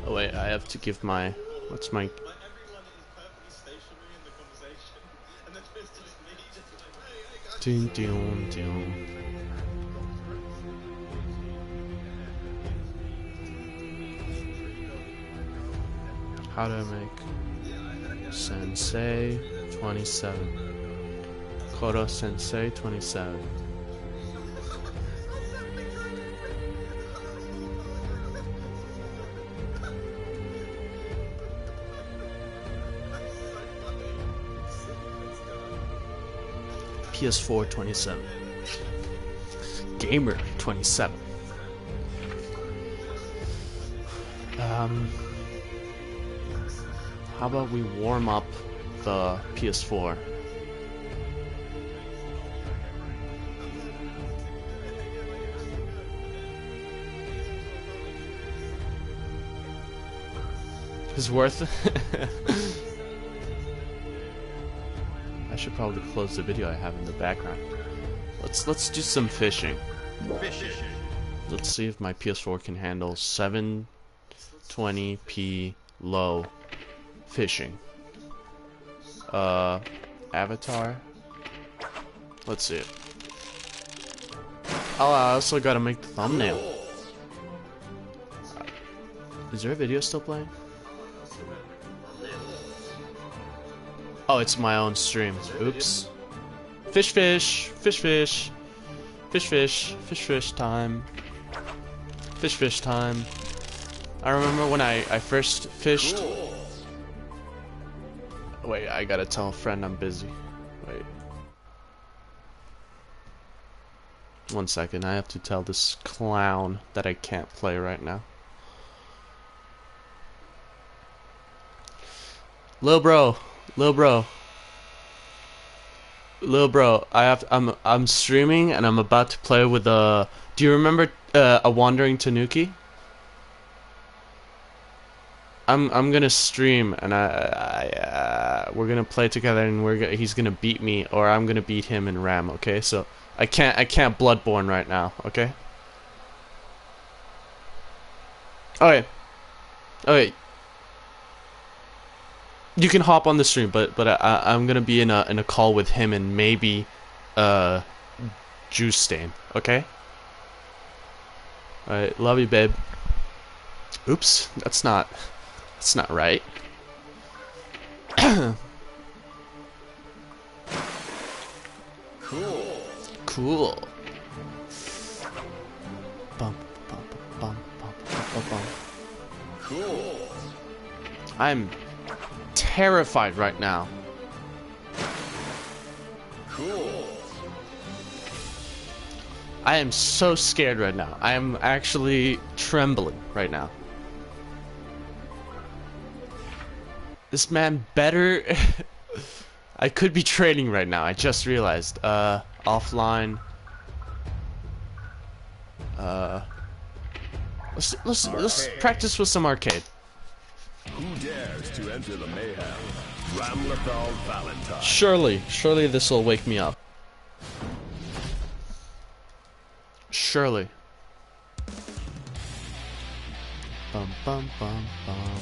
Oh wait, I have to give my... What's my... Dun, dun, dun. How do I make Sensei 27? Koro Sensei 27. PS4 27. Gamer 27. How about we warm up the PS4? It's worth it. I should probably close the video I have in the background. Let's do some fishing. Let's see if my PS4 can handle 720p low fishing. Avatar. Let's see it. Oh, I also gotta make the thumbnail. Is there a video still playing? Oh, it's my own stream. Oops. Fish, fish, fish, fish, fish, fish, fish, fish time. Fish, fish time. I remember when I first fished. Wait, I gotta tell a friend I'm busy. Wait. 1 second, I have to tell this clown that I can't play right now. Lil bro, Lil bro. Lil bro, I'm streaming and I'm about to play with a... Do you remember a Wandering Tanuki? I'm gonna stream and we're gonna play together and he's gonna beat me or I'm gonna beat him in Ram, okay? So I can't Bloodborne right now, okay? Okay. Okay. You can hop on the stream, but I'm gonna be in a call with him and maybe Juice Stain, okay? Alright, love you, babe. Oops, that's not right. Cool. Cool. Bum, bum, bum, bum, bum, bum. Cool. I'm terrified right now. Cool. I am so scared right now. I am actually trembling right now. This man better... I could be training right now, I just realized. Offline. Let's practice with some arcade. Who dares to enter the mayhem? Ramlethal Valentine. Surely this will wake me up. Surely. Bum bum bum bum.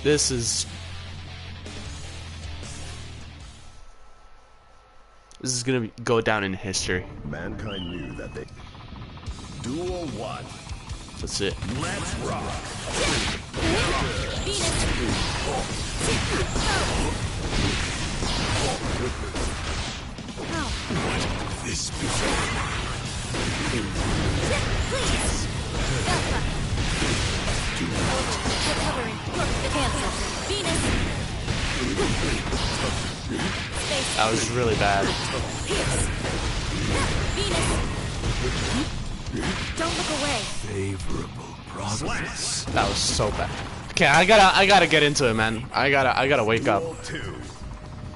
This is gonna go down in history. Mankind knew that they... Duel 1. That's it. Let's rock. What this be? Please. Recovering. Cancel. Venus. Space. That was really bad. Venus. Don't look away. Favorable progress. That was so bad. Okay, I gotta get into it, man. I gotta wake up.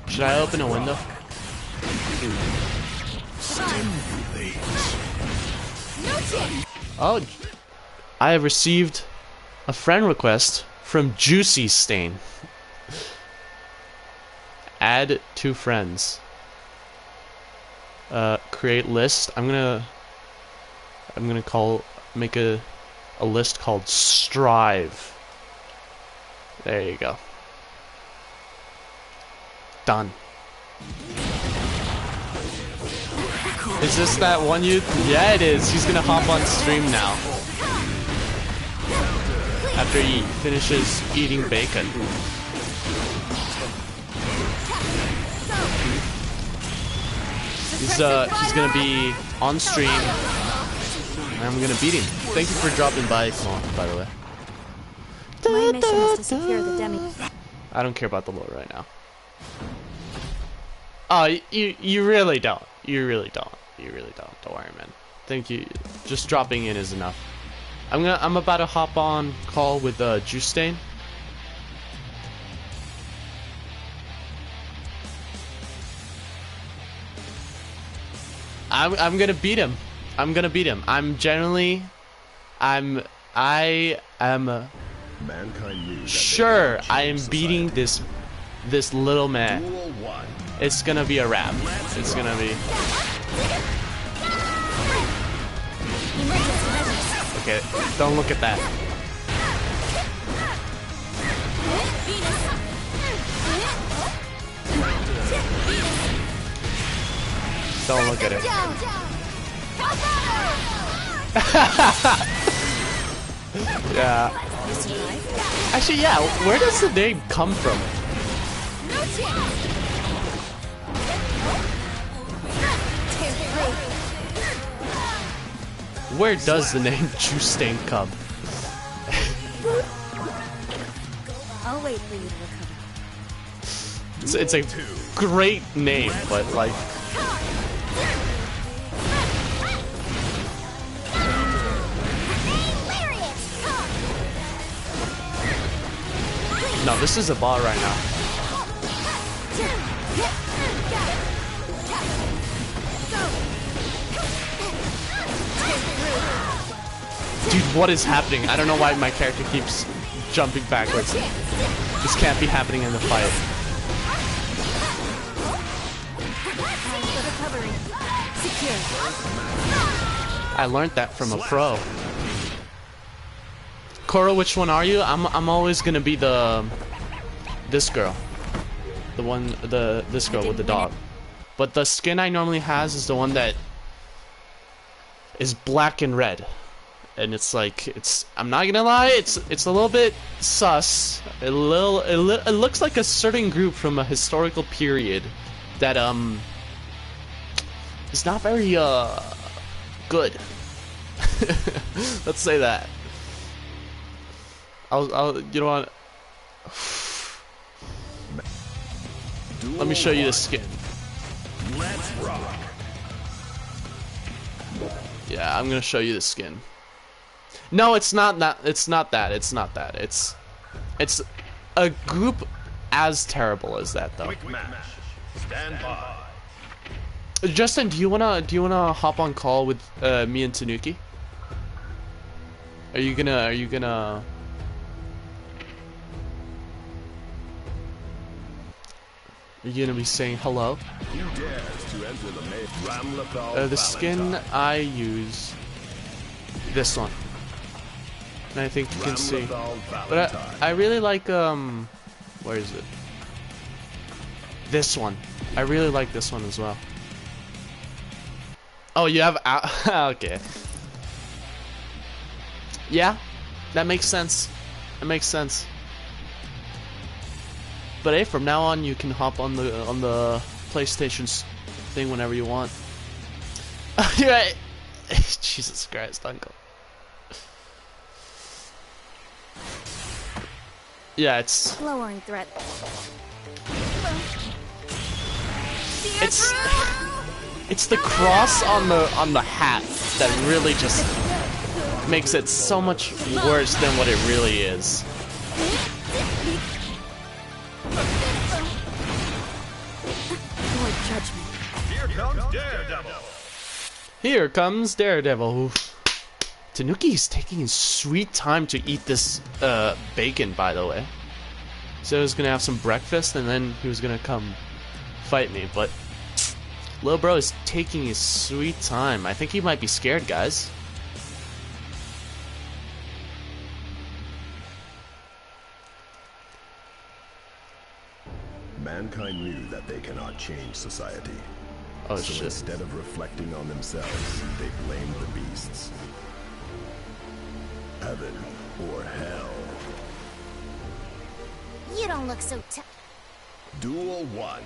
Should I open a window? Oh, I have received a friend request from Juicy Stain. Add 2 friends. Create list. I'm gonna I'm gonna make a list called Strive. There you go. Done. Is this that one youth? Yeah, it is. He's gonna hop on stream now. After he finishes eating bacon. He's gonna be on stream. And I'm gonna beat him. Thank you for dropping by, Kamal, by the way. My mission is to secure the demi. I don't care about the lore right now. Oh, you really don't. You really don't. You really don't. Don't worry, man. Thank you. Just dropping in is enough. I'm about to hop on call with Juice Stain. I'm gonna beat him. I'm gonna beat him. I am Mankind sure I am beating this little man. Duel 1. It's gonna be a wrap. It's gonna be. Okay, don't look at that. Don't look at it. Yeah. Actually, yeah. Where does the name come from? Where does the name Juice Stain come? I'll wait for you to recover. It's a great name, but like. No, this is a ball right now. Dude, what is happening? I don't know why my character keeps jumping backwards. This can't be happening in the fight. I learned that from a pro. Koro, which one are you? I'm always gonna be this girl. This girl with the dog. But the skin I normally has is the one that is black and red. And it's like, I'm not gonna lie, it's a little bit sus. It looks like a certain group from a historical period that is not very good. Let's say that. You know what? Let me show you the skin. Let's rock. Yeah, I'm gonna show you the skin. No, it's not that. It's not that. It's not that. It's a group as terrible as that, though. Quick match. Stand by. Justin, do you wanna hop on call with me and Tanuki? Are you gonna? Are you gonna be saying hello? Who dares to enter the Ramlethal The skin Valentine. I use, this one. And I think you can see. Ramlethal But Valentine. I really like where is it? This one. I really like this one as well. Oh, you have okay. Yeah, that makes sense. That makes sense. But hey, from now on, you can hop on the PlayStation's thing whenever you want. You're right. Jesus Christ, Uncle. Yeah, it's Lowering threat. it's the cross on the hat that really just makes it so much worse than what it really is. Avoid judgment. Here comes Daredevil. Here comes Daredevil. Tanuki's taking his sweet time to eat this bacon, by the way. So he was gonna have some breakfast and then he was gonna come fight me, but Lil Bro is taking his sweet time. I think he might be scared, guys. mankind knew that they cannot change society. Oh So shit. instead of reflecting on themselves, they blamed the beasts. Heaven or hell. You don't look so Duel 1.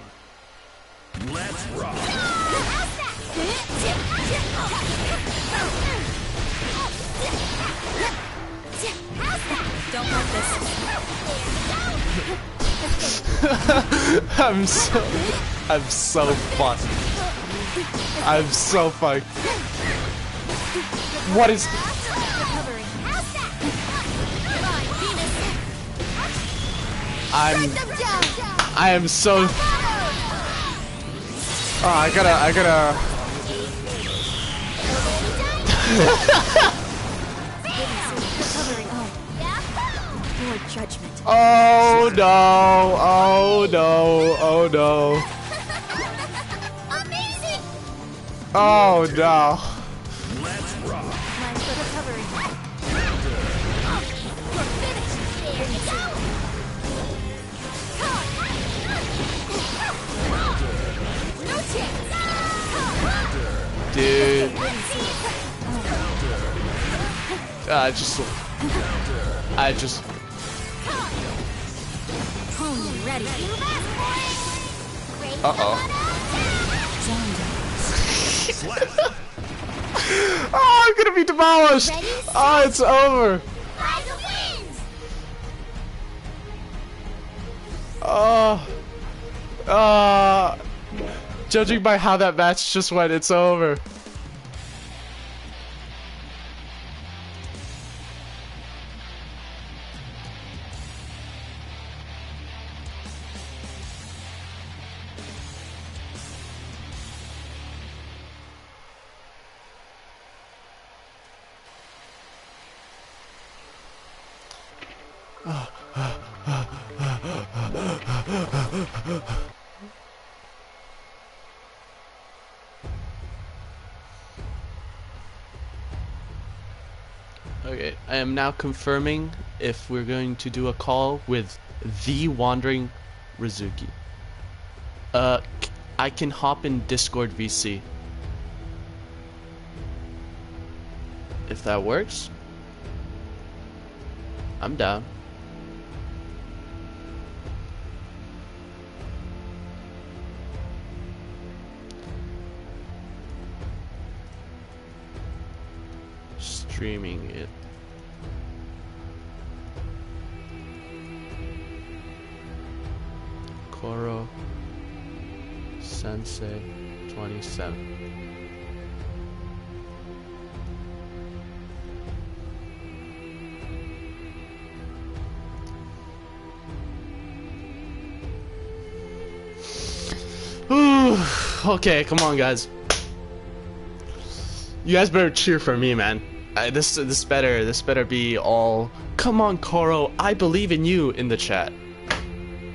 Let's rock! Don't like this. I'm so fucked. I'm so fucked. What is? Recovering. I am so. Oh, I gotta. Recovering. Your judgment. Oh no! Oh no! Oh no! Amazing. Oh no! Let's rock! Time for recovery. You're finished. There you go. No chance. Dude, I just. Pony ready. Uh-oh. Slap! Oh, I'm gonna be demolished! Oh, it's over! Judging by how that match just went, it's over. Okay, I am now confirming if we're going to do a call with the Wandering Rizuki. I can hop in Discord VC. If that works, I'm down. Streaming it. Koro Sensei 27. Okay, come on, guys. You guys better cheer for me, man. This better be all. Come on, Koro. I believe in you in the chat.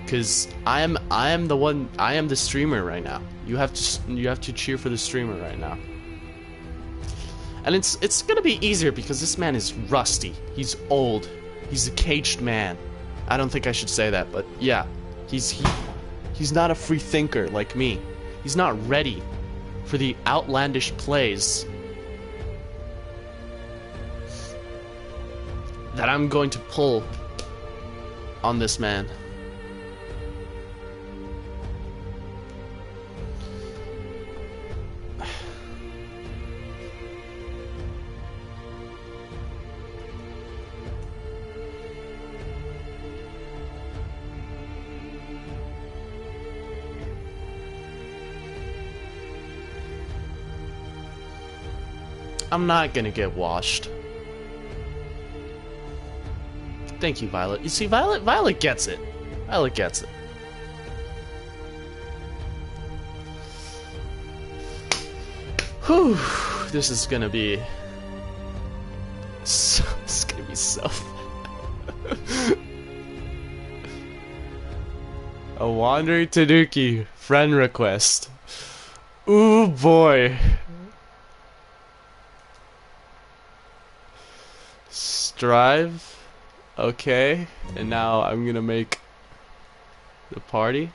Cause I am the streamer right now. You have to cheer for the streamer right now. And it's gonna be easier because this man is rusty. He's old. He's a caged man. I don't think I should say that, but yeah, he's not a free thinker like me. He's not ready for the outlandish plays that I'm going to pull on this man. I'm not gonna get washed. Thank you, Violet. You see, Violet gets it. Violet gets it. Whew. This is gonna be so. It's gonna be so. A Wandering Tanuki friend request. Ooh boy. Strive. Okay, and now I'm gonna make the party.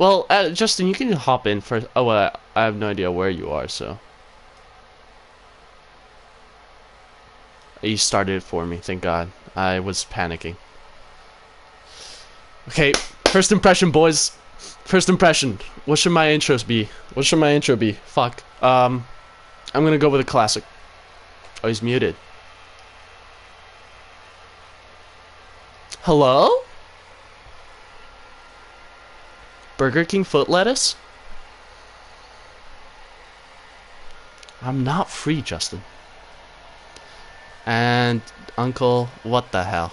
Well, Justin, you can hop in first. Oh, well, I have no idea where you are, so. You started it for me, thank God. I was panicking. Okay, first impression, boys. First impression. What should my intros be? What should my intro be? Fuck. I'm gonna go with a classic. Oh, he's muted. Hello? Burger King foot lettuce? I'm not free, Justin. And Uncle, what the hell?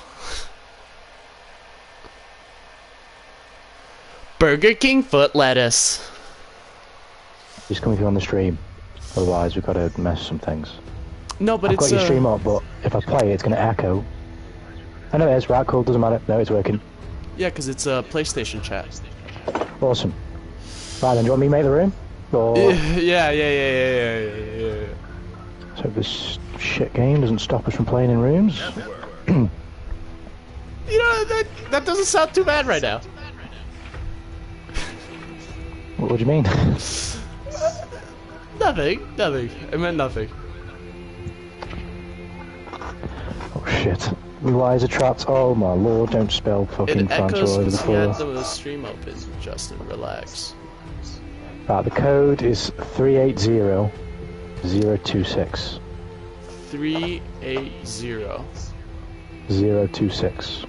Burger King foot lettuce. He's coming through on the stream. Otherwise, we've got to mess some things. No, but I've it's got your stream up, but if I play it, it's going to echo. I know it is. Right, cool. Doesn't matter. No, it's working. yeah, because it's a PlayStation chat. Awesome. Right, then, do you want me to make the room? Or... Yeah. So this shit game doesn't stop us from playing in rooms. You know, that doesn't sound too bad right now. What do you mean? Nothing. I meant nothing. Oh shit. Why is it trapped? Oh my lord, don't spell fucking It French echoes all over the because you had floor. the stream open, Justin. Relax. Right, the code is 380026. 380 026. 026.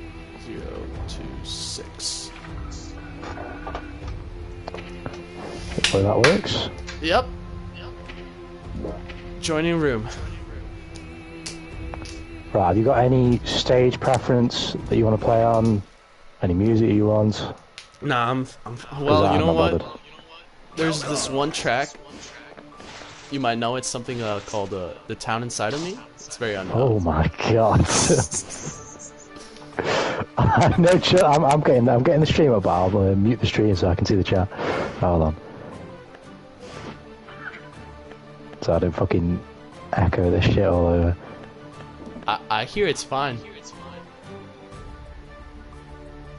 Hopefully that works. Yep. Joining room. Right, have you got any stage preference that you want to play on? Any music you want? Nah, I'm well, I'm you know not what? bothered. There's this one track. You might know it's something called "The Town Inside of Me." It's very unknown. Oh my god. No, chill. I'm getting the stream up, but I'll mute the stream so I can see the chat. Hold on. So I don't fucking echo this shit all over. I hear it's fine.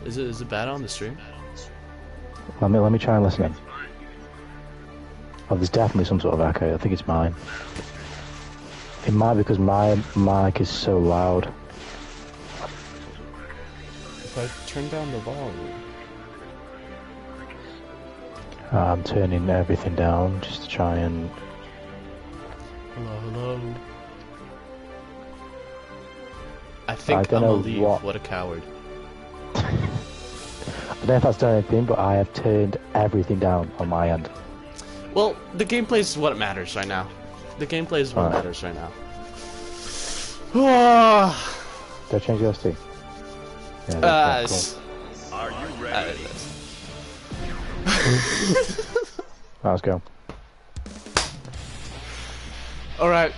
Is it bad on the stream? Let me try and listen in. Oh, there's definitely some sort of echo. I think it's mine. It might be because my mic is so loud. If I turn down the volume. I'm turning everything down just to try and... Hello. I think I I'm don't gonna know leave. What a coward. I don't know if that's done anything, but I have turned everything down on my end. Well, the gameplay is what matters right now. The gameplay is what Alright. matters right now. Did I change the OST? Yeah, that's cool. Are you ready? Right, let's go. Alright.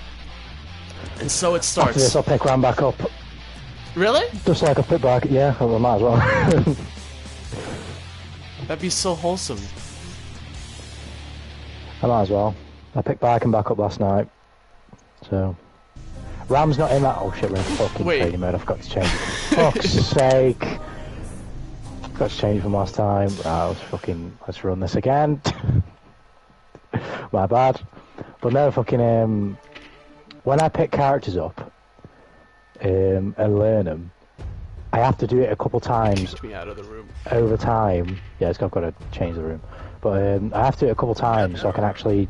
And so it After starts. this, I'll pick Ram back up. Really? Just like a pick back, yeah, I might as well. That'd be so wholesome. I might as well. I picked back and back up last night. So... Ram's not in that... Oh shit, we're in fucking Wait. training mode. I forgot to change it. Fuck's sake. Forgot to change from last time. Right, let's run this again. My bad. But no, fucking... when I pick characters up and learn them, I have to do it a couple times Kicked me out of the room. over time. Yeah, I've got to change the room. But I have to do it a couple times so I can actually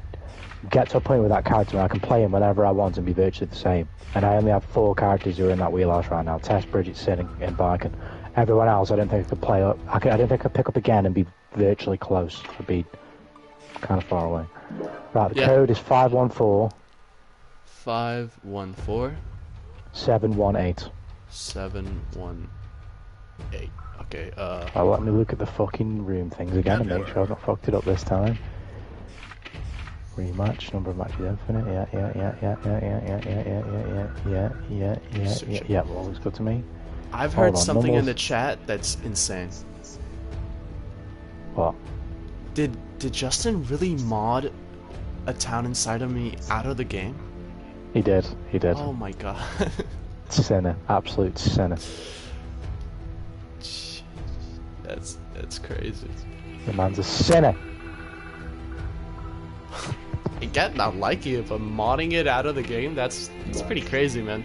get to a point with that character and I can play him whenever I want and be virtually the same. And I only have 4 characters who are in that wheelhouse right now. Tess, Bridget, Sin, and Barkin. Everyone else I don't think I could play up. I don't think I could pick up again and be virtually close. I'd be kind of far away. Right, the code is 514 514 718. 718. Okay, Let me look at the fucking room things again and make sure I've not fucked it up this time. Rematch, number of matches infinite, yeah, well, looks good to me. I've Hold heard on, something in numbers. the chat that's insane. What? Did Justin really mod A Town Inside of Me out of the game? He did. Oh my god. Sinner, absolute sinner. It's crazy. The man's a sinner. I get not liking it, but modding it out of the game, that's pretty crazy, man.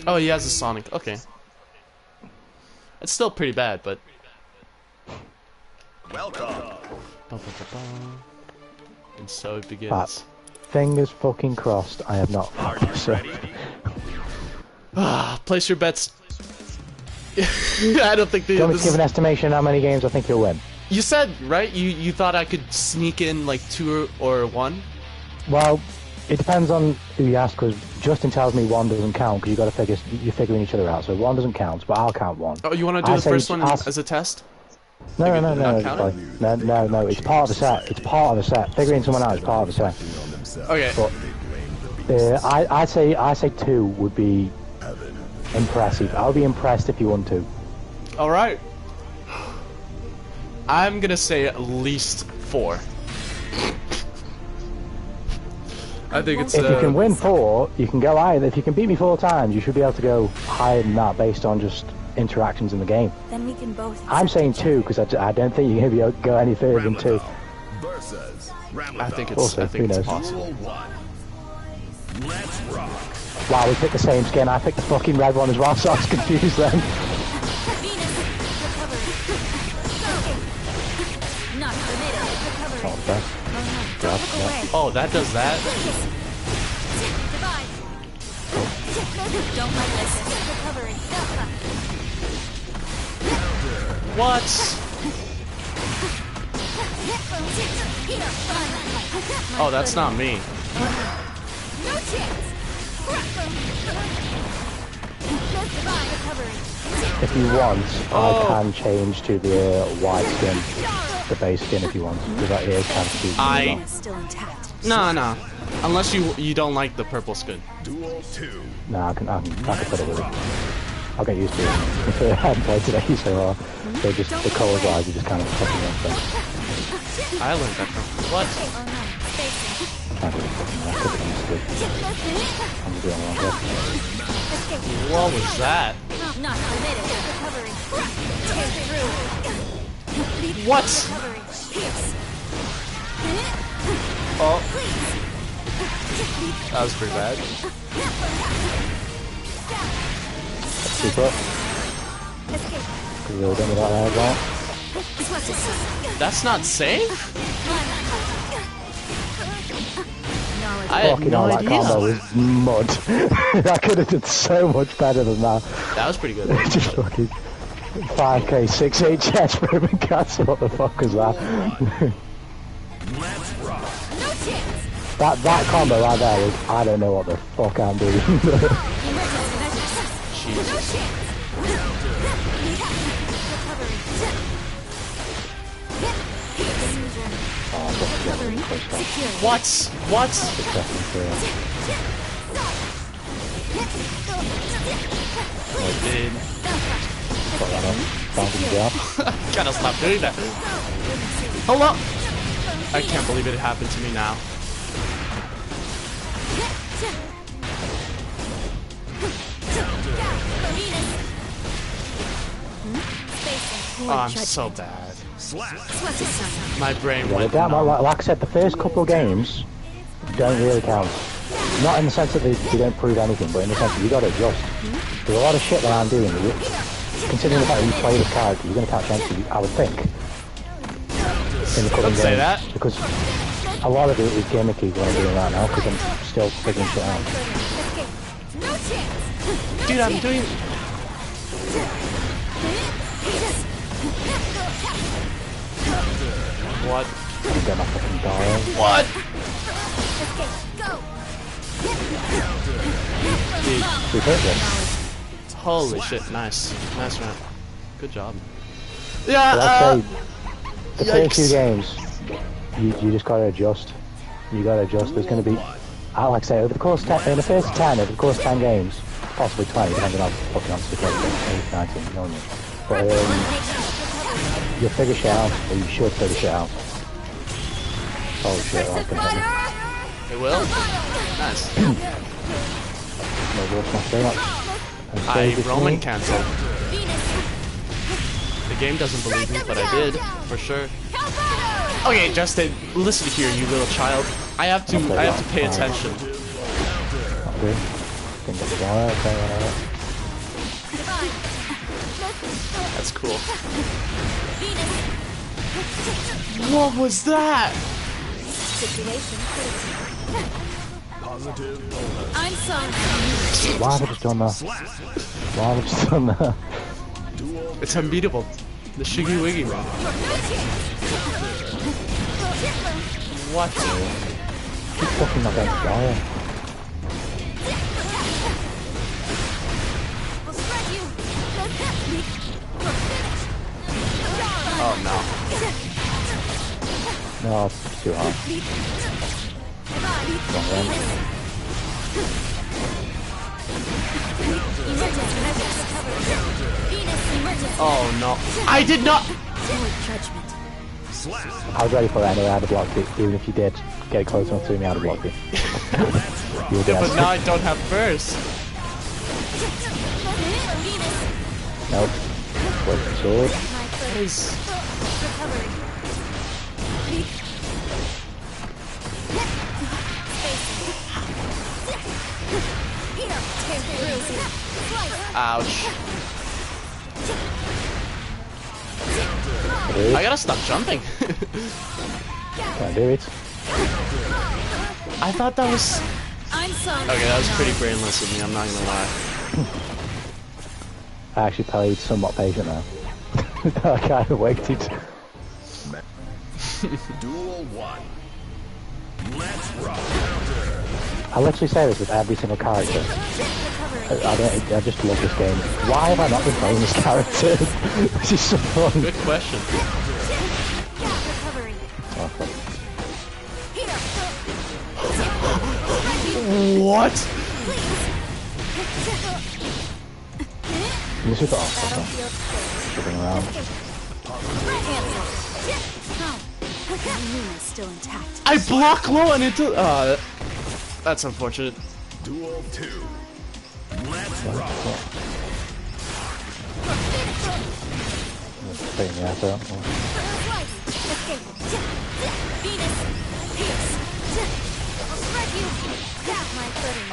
Oh, he has a Sonic. Okay. It's still pretty bad, but... Welcome. And so it begins. Pat, fingers fucking crossed I have not. Are you So, ready? Place your bets. I don't think do you want me to this give an estimation how many games I think you'll win? You said, right? You thought I could sneak in like 2 or 1? Well, it depends on who you ask, because Justin tells me 1 doesn't count, because you're figuring each other out. So 1 doesn't count, but I'll count 1. Oh, you want to do I the say first one ask- as a test? No, Figure- no, not it's count it? fine. No, it's part of the set. It's part of the set. Figuring someone out is part of the set. On themselves. Okay. But I say 2 would be impressive. I'll be impressed if you won 2. All right. I'm gonna say at least 4. I think it's. If you can win 4, you can go higher. If you can beat me 4 times, you should be able to go higher than that based on just interactions in the game. Then we can both. I'm saying 2 because I don't think you're going to go any further than 2. Ramlethal versus Ramlethal. I think it's. Also, I think who it's knows? possible. Duel 1. Let's rock. Wow, we picked the same skin. I picked the fucking red one as well, so I was confused then. Venus, recovery. Not permitted. Recovery. Not the best. Oh no! Don't look away. Oh, that does that. Divide. Don't like this. Recovery. What? Oh, that's not me. No chance. Divide. Recovery. If you want, Oh. I can change to the white skin, the base skin if you want, because that is kind of cute. I- Still intact. No. Unless you don't like the purple skin. Duel 2. No, I can put it with it. I'll get used to it. I haven't played today, so they're just the colours wise, you just kind of fucking on stuff. I learned that from. What? Oh no! Spacing. Can't really fucking know. Put it used to it. I'm just doing wrong here. What was that? Not permitted. Recovery. Tear through. What? Recovery. Pierce. Oh, that was pretty bad. Super. Escape. Because we really don't need that as well. Swatch it. That's not safe? Knowledge. I had Fucking no hell, that idea. combo was mud. I could have done so much better than that. That was pretty good. Just fucking 5k 6 HS Roman Castle, what the fuck was that? Let's rock. No chance. that combo right there was, I don't know what the fuck I'm doing. Emergency measures. Jesus. No chance. Recovery. Recovery. Secure. What? What? Dude, gotta stop doing that. Hello? I can't believe it happened to me now. Oh, I'm so bad. Slap. Swatch it. My brain Yeah, went that, numb. like I said, the first couple of games don't really count. Not in the sense that they don't prove anything, but in the sense that you got to adjust. There's a lot of shit that I'm doing. Considering the fact that you play this character, you're going to catch on to, I would think, in the coming Don't games. say that. Because a lot of it is gimmicky what I'm doing right now, because I'm still figuring shit out. No chance. Dude, I'm doing... What? I'm getting my fucking dial. What? Go. Dude, We hit this. holy shit, nice. Nice round. Good job. Yeah, But I'd say the first few yikes. games, you just got to adjust. You got to adjust. There's going to be, like I say, over the course in the first 10, over the course of 10 games, possibly 20, depending on fucking honestly, 8, 19, you know what I mean? But you'll figure shit out, or you should figure shit out. Oh shit, I can It will? Nice. No, Wolf, not very much. I this Roman me. canceled. The game doesn't believe me, but I did, for sure. Okay, Justin, listen here, you little child. I have to pay attention. Okay. Didn't get the game out, okay, whatever. That's cool. What was that? Situation critical. Positive. I'm sorry. Why have I just done that? Why have I just done that? It's unbeatable. The Shiggy Wiggy man. What? Keep fucking not going to fire. Oh no. No, it's too hard. Wrong one. Oh no. I did not. Judgment. I was ready for it anyway, I'd have blocked it. Even if you did get close enough to me, I'd have blocked it. You were Yeah, but dead. now I don't have burst. Nope. Wait for sword. What is... Ouch. I gotta stop jumping. Can't do it. I thought that was... I'm sorry. Okay, that was pretty brainless of me, I'm not gonna lie. I actually played somewhat patient now. I kind of waited. Duel 1. Let's rock. I literally say this with every single character. I just love this game. Why have I not been playing this character? This is so fun. Good question. Recovering. What? You should off. Moving around. Immunity is still intact. I block low and it that's unfortunate. Duel 2. Let's rock. Taking the ass out.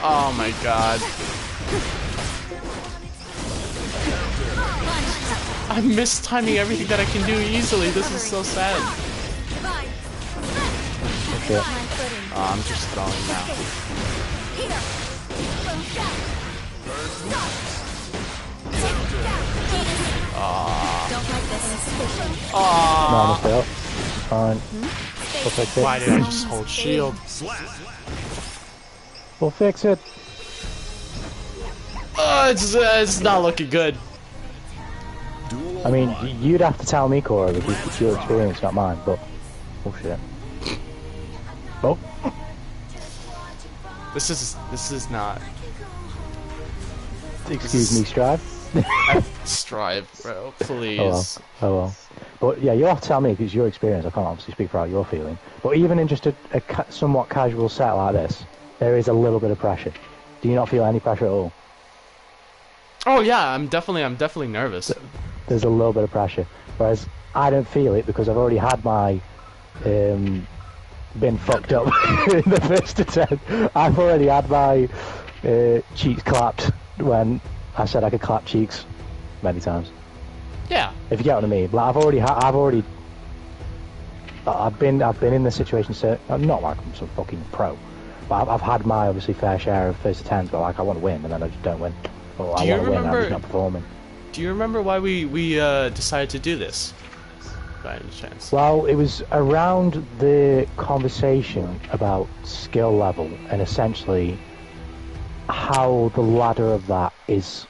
Oh my god. I'm mistiming everything that I can do easily. This is so sad. Shit. Oh, I'm just throwing now. Don't like this. No, I messed it up. Fine. We'll fix it. Why did I just hold shield? We'll fix it. Oh, it's not looking good. I mean, you'd have to tell me, Cora, because it's your experience, not mine, but... Oh, shit. Oh. This is not. Excuse me, Strive. Strive, bro. Please. Oh well. Oh well. But yeah, you'll have to tell me because it's your experience. I can't obviously speak for how you're feeling. But even in just a somewhat casual set like this, there is a little bit of pressure. Do you not feel any pressure at all? Oh yeah, I'm definitely nervous. There's a little bit of pressure. Whereas I don't feel it because I've already had my been fucked up in the first attempt. I've already had my cheeks clapped when I said I could clap cheeks many times. Yeah. If you get what I mean. Like I've been in this situation. So not like I'm some fucking pro, but I've had my obviously fair share of first attempts. But like I want to win, and then I just don't win. Or I want to win, and I'm just not performing. Do you remember why we decided to do this? By any chance? Well, it was around the conversation about skill level and essentially how the ladder of that is,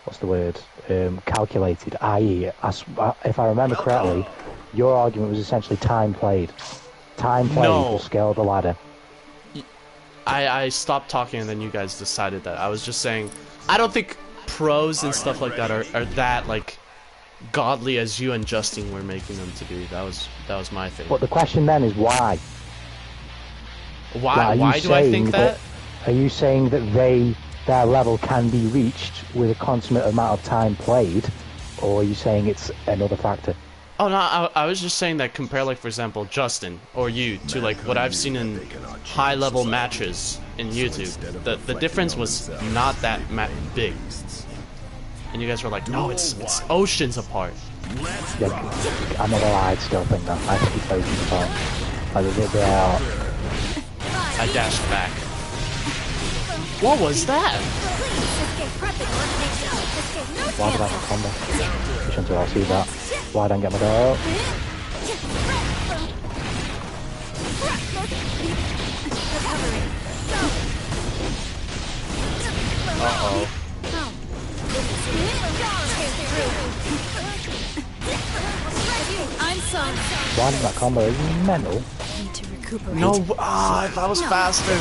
what's the word, calculated, i.e., if I remember correctly, your argument was essentially time played. Time played will scale the ladder. I stopped talking and then you guys decided that. I was just saying, I don't think pros and stuff like that are that, like, godly as you and Justin were making them to be. That was my thing. But the question then is why? Why do I think that? Are you saying that they their level can be reached with a consummate amount of time played, or are you saying it's another factor? Oh no, I was just saying that compare, like, for example, Justin or you to like what I've seen in high level matches in YouTube. The difference was not that big, and you guys were like, no, it's oceans apart. Yeah, I'm not gonna lie, I still think that. I think it's oceans apart. Like, they are. I dashed back. What was that? Why did I get combo? Which until I see that. Why don't I get my go? Uh-oh. Why did that combo? Is he mental? Need to recuperate. No, that was faster.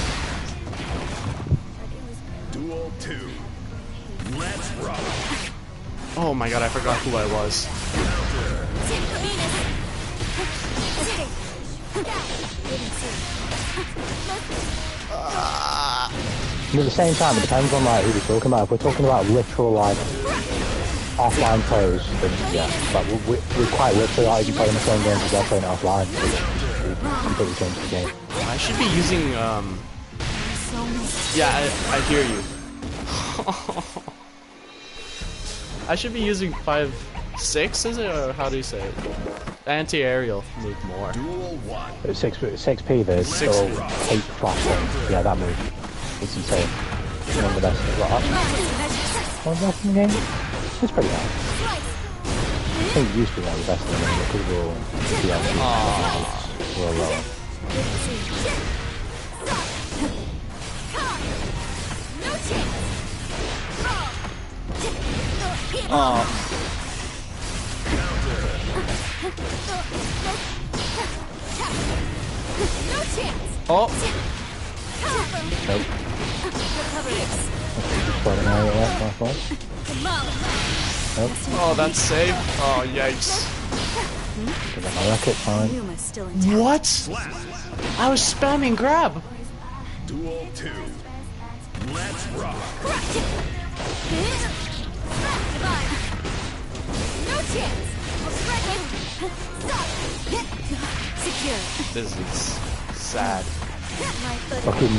Duel 2. Let's rock. Oh my god, I forgot who I was. And at the same time, it depends on like who we're talking about. If we're talking about literal like offline players, then yeah, but we're quite literally like if you play in the same games as they're playing it offline, it completely changes the game. I should be using yeah, I hear you. I should be using 5.6, is it, or how do you say it? Anti-aerial move more. Duel 1. But 6p, there's still 8 flash things. Yeah, that move. It's insane. It's one of the best. One of the best in the game? It's pretty hard. I think it used to be one of the best in the game because we're all DLC. We're all low. Oh! Nope. Just quite an area left, my fault. Nope. Oh, that's safe. Oh, yikes. Give that my racket, fine. Yuma's still intact. What? I was spamming grab. Duel 2. Let's rock. This is sad. Fucking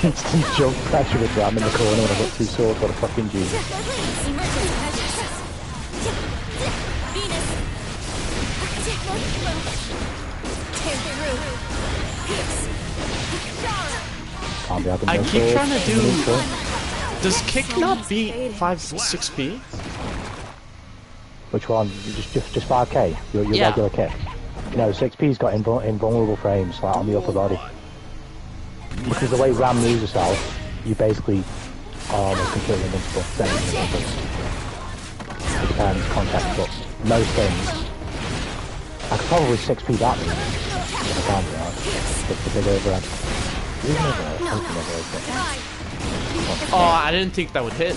instant jump pressure with Ram in the corner when I got 2 swords. What a fucking genius. Can't be having I no keep swords. trying to do... Does kick not beat 5.6p? Which one? Just 5k? Your Yeah. regular kick? No, 6p's got invulnerable frames like on the upper body. Because the way Ram moves herself, you basically are almost completely invincible. It depends, context, but most things. I could probably 6p that move. If I can, right? But the big overhead. Even overhead, something overhead. Oh, I didn't think that would hit.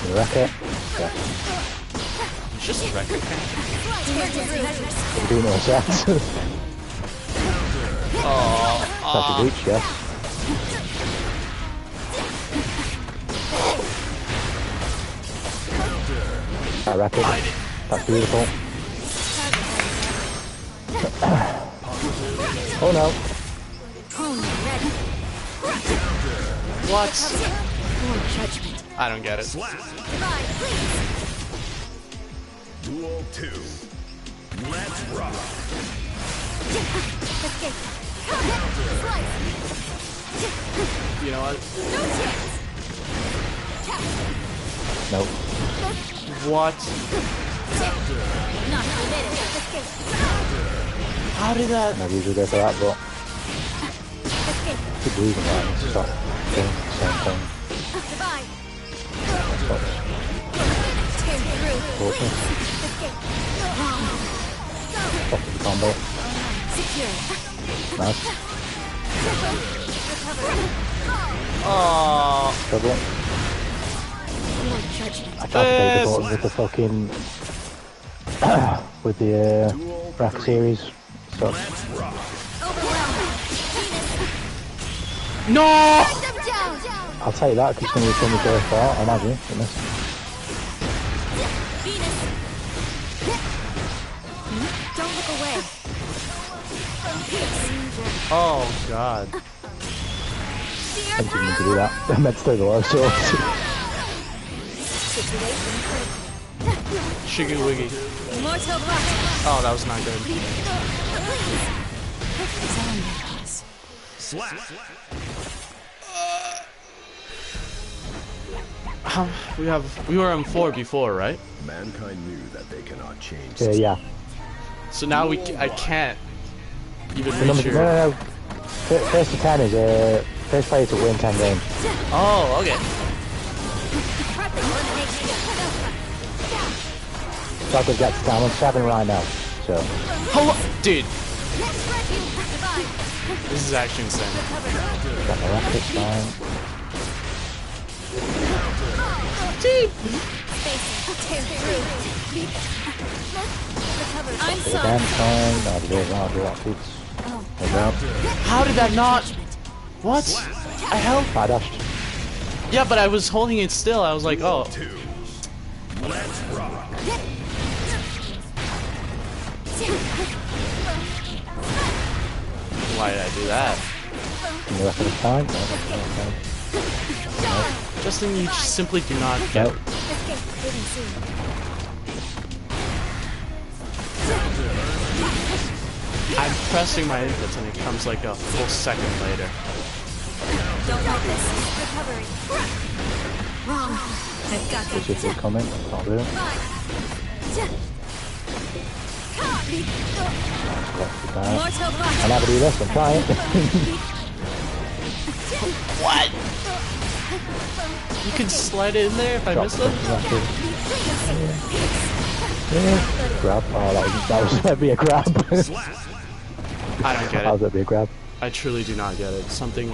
You wreck it? Yeah. It's just a record. We're doing all sets. That's a reach, yes. That record. That's beautiful. Oh no. What? More judgment. I don't get it. Duel 2. Let's rock. You know what? Nope. What? How did that? I'd usually go for that, but keep losing that and stop doing the same thing. Fucking combo. Nice. Oh, Trouble. More judgment. I tried to take the button with the fucking with the rack series. So Let's rock. no! I'll take that because it's going to return the door for, I imagine. Goodness. Venus. Don't look away. Oh god. I think you need to do that. I meant to take the last shot. Situation critical. Shiggy wiggy. Mortal bot. Oh, that was not good. Xander's. Slap. We were on 4 before, right? Mankind knew that they cannot change. Yeah. So now I can't even The reach number, your... no. First to 10 is first player to win 10 games. Oh, okay. Prepping elimination. So I could get to 10. I'm on 7 right now. So, Hello, dude. Spread you. Goodbye. This is actually insane. got my left hit fine. Spacing. Tear through. Recover. I'm Again, sorry. fine. I'll do it, I'll do that. Oops. There we go. How did that not... What? I held... I dashed. Yeah, but I was holding it still. I was like, oh. Let's rock. Why did I do that? And the rest of the time? No, that's fine. Justin, you just simply do not get... Nope. Didn't see. I'm pressing my inputs and it comes like a full second later. Don't like this. Recovery. Wrong. I've got It's just a comment. Can't do it. Left to die. Mortal bot. I'll never do this. I'm trying. What? You can slide it in there if I miss it? Yeah. Grab. Oh, that was meant to be a grab. I don't get That was it. meant to be a grab. I truly do not get it.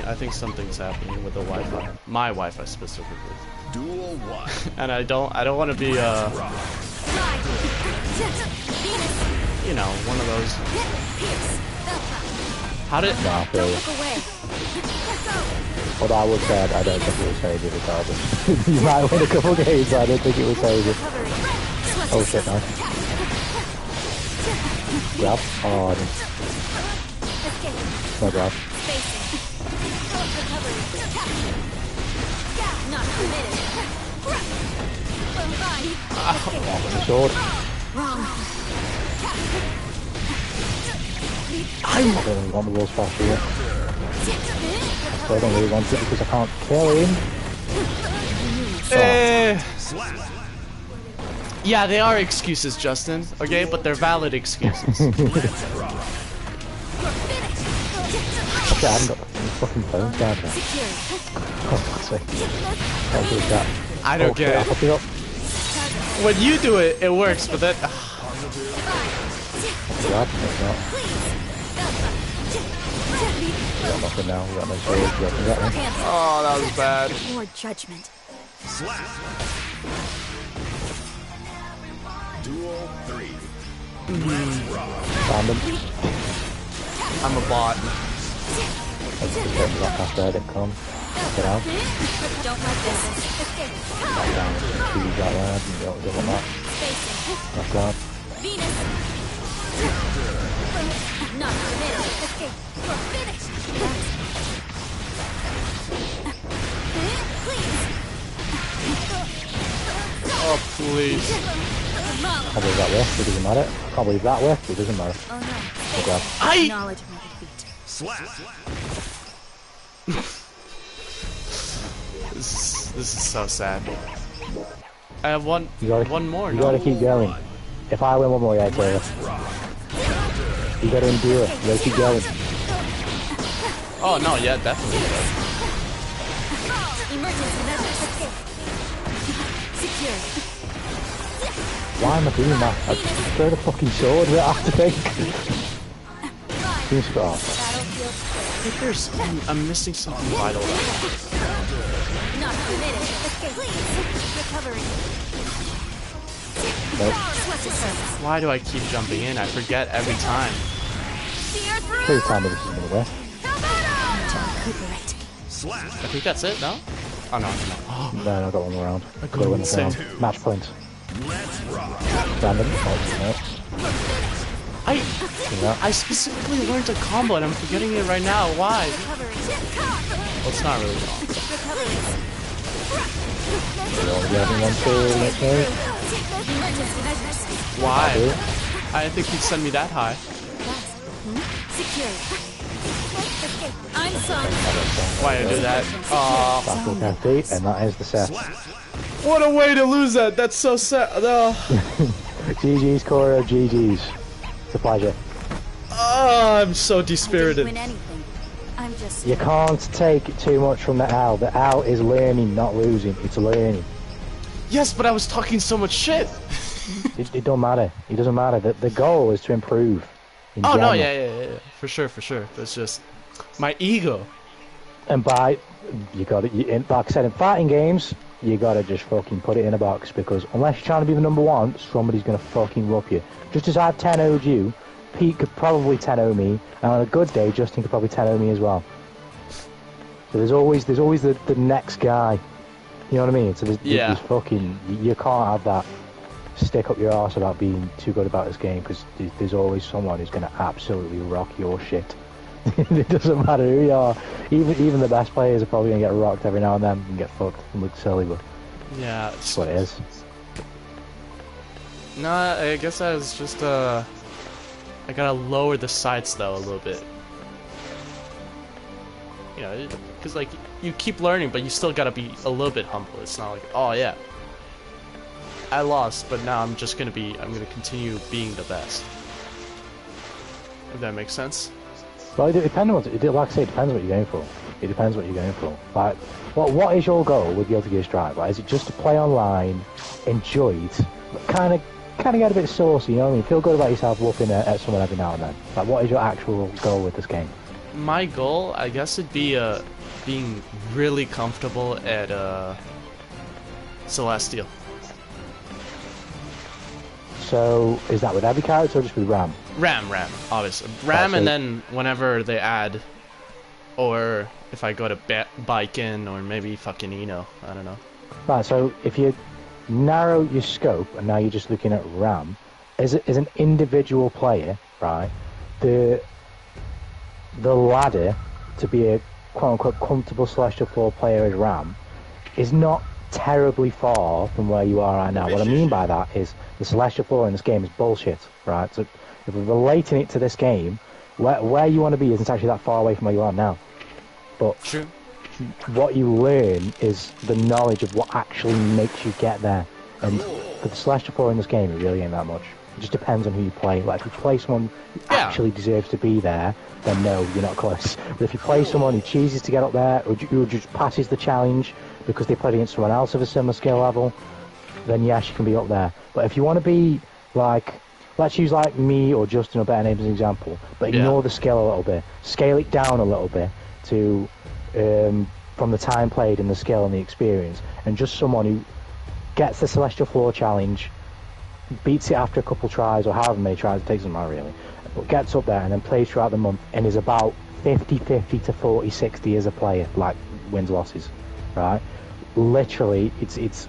I think something's happening with the Wi-Fi. My Wi-Fi specifically. Duel 1. And I don't want to be, you know, one of those. How did... No, I feel you. Look away. Although I would say I don't think it would save you regardless. You might win a couple games, but I don't think it would save you. Recovery. Oh shit, nice. Grab. Oh, I didn't. Escape. No grab. Spacing. Recovery. Not permitted. Oh, with the sword. Wrong. I don't really want the rules faster yet. So I don't really want it because I can't kill him. Yeah, they are excuses, Justin. Okay, but they're valid excuses. Okay, I haven't got the fucking phone charger. Oh, fuck's sake. Can't do that. I don't Okay, get I'll it. pick it up. When you do it, it works, but then... Grab, it's not. We got nothing now, we got no sword, we got nothing. Oh, that was bad. More judgment. Slap. Duel 3. Let's rock. Found him. I'm a bot. I just picked him up after I didn't come. Get out. Don't like this. Escape. Back down with some trees out there, and you don't want that. Spacing. That's that. Venus. Not permitted. Escape. You're finished. Oh, please. Can't believe that worked, it doesn't matter. Can't believe that worked, it doesn't matter. Oh no. I'll grab. Acknowledge my defeat. Slap. This is so sad. I have one more. You No? gotta keep going. If I win one more, yeah, Taylor. You gotta endure it. You gotta keep going. Oh no, yeah, definitely. Emergency measures. Escape. Secure. Why am I doing that? I throw the fucking sword with it after think. Seems to off. Battlefield I think I'm missing something vital. not permitted. Escape. Recovery. Nope. Sweat to surface. Why do I keep jumping in? I forget every time. Fear through. Please tell me this is gonna work. To recuperate. Slap. I think that's it, no? Oh no. No, I got one more round. I got Gotta win one this same. round. Match points. Let's rock. Random. Oh, I specifically learned a combo and I'm forgetting it right now. Why? Recovering. Well, it's not really long. no. You having one too, next move? Why? I didn't think he'd send me that high. Secure. I'm sorry. Why did I do that? Battle Kathy, and that is the set. What a way to lose that. That's so sad. GG's, Cora, GG's. It's a pleasure. I'm so I didn't dispirited. win anything. I'm just. You can't take too much from the L. The L is learning, not losing. It's learning. Yes, but I was talking so much shit. It don't matter. It doesn't matter. The goal is to improve. In Oh no, general. yeah. For sure. It's just my ego. And you got it. Like I said, in fighting games, you gotta just fucking put it in a box, because unless you're trying to be the number one, somebody's gonna fucking whoop you. Just as I've 10-0'd you, Pete could probably 10-0 me, and on a good day, Justin could probably 10-0 me as well. So there's always the next guy. You know what I mean? So there's fucking, you can't have that stick up your arse about being too good about this game, because there's always someone who's gonna absolutely rock your shit. It doesn't matter who you are. Even the best players are probably gonna get rocked every now and then and get fucked and look silly, but Yeah. that's what it is. No, I guess I was just I gotta lower the sights though a little bit. You know, because like you keep learning, but you still gotta be a little bit humble. It's not like, oh yeah, I lost, but now I'm gonna continue being the best. If that makes sense. Well, it depends on like I say, it depends what you're going for. It depends what you're going for. Like, what is your goal with Guilty Gear Strive? Like, is it just to play online, enjoy it, but kind of get a bit saucy, you know what I mean? Feel good about yourself whooping at someone every now and then. Like, what is your actual goal with this game? My goal, I guess, would be being really comfortable at Celestial. So, is that with every character or just with Ram? Ram, obviously. Ram, and then whenever they add, or if I go to Baiken, or maybe fucking Eno, I don't know. Right, so if you narrow your scope, and now you're just looking at Ram, as an individual player, right, the ladder to be a quote-unquote comfortable Celestial Floor player as Ram is not terribly far from where you are right now. What I mean by that is the Celestial Floor in this game is bullshit, right? So if we're relating it to this game, where you want to be isn't actually that far away from where you are now. But True. what you learn is the knowledge of what actually makes you get there. And for the Celestial Floor in this game, it really ain't that much. It just depends on who you play. Like, if you play someone who actually deserves to be there, then no, you're not close. But if you play someone who chooses to get up there, or who just passes the challenge because they played against someone else of a similar skill level, then yes, you can be up there. But if you want to be like, let's use like me or Justin or Better Names as an example, but ignore the skill a little bit, scale it down a little bit to from the time played and the skill and the experience, and just someone who gets the Celestial Floor challenge, beats it after a couple tries or however many tries it takes, them out really, but gets up there and then plays throughout the month and is about 50-50 to 40-60 as a player, like wins losses, right? Literally, it's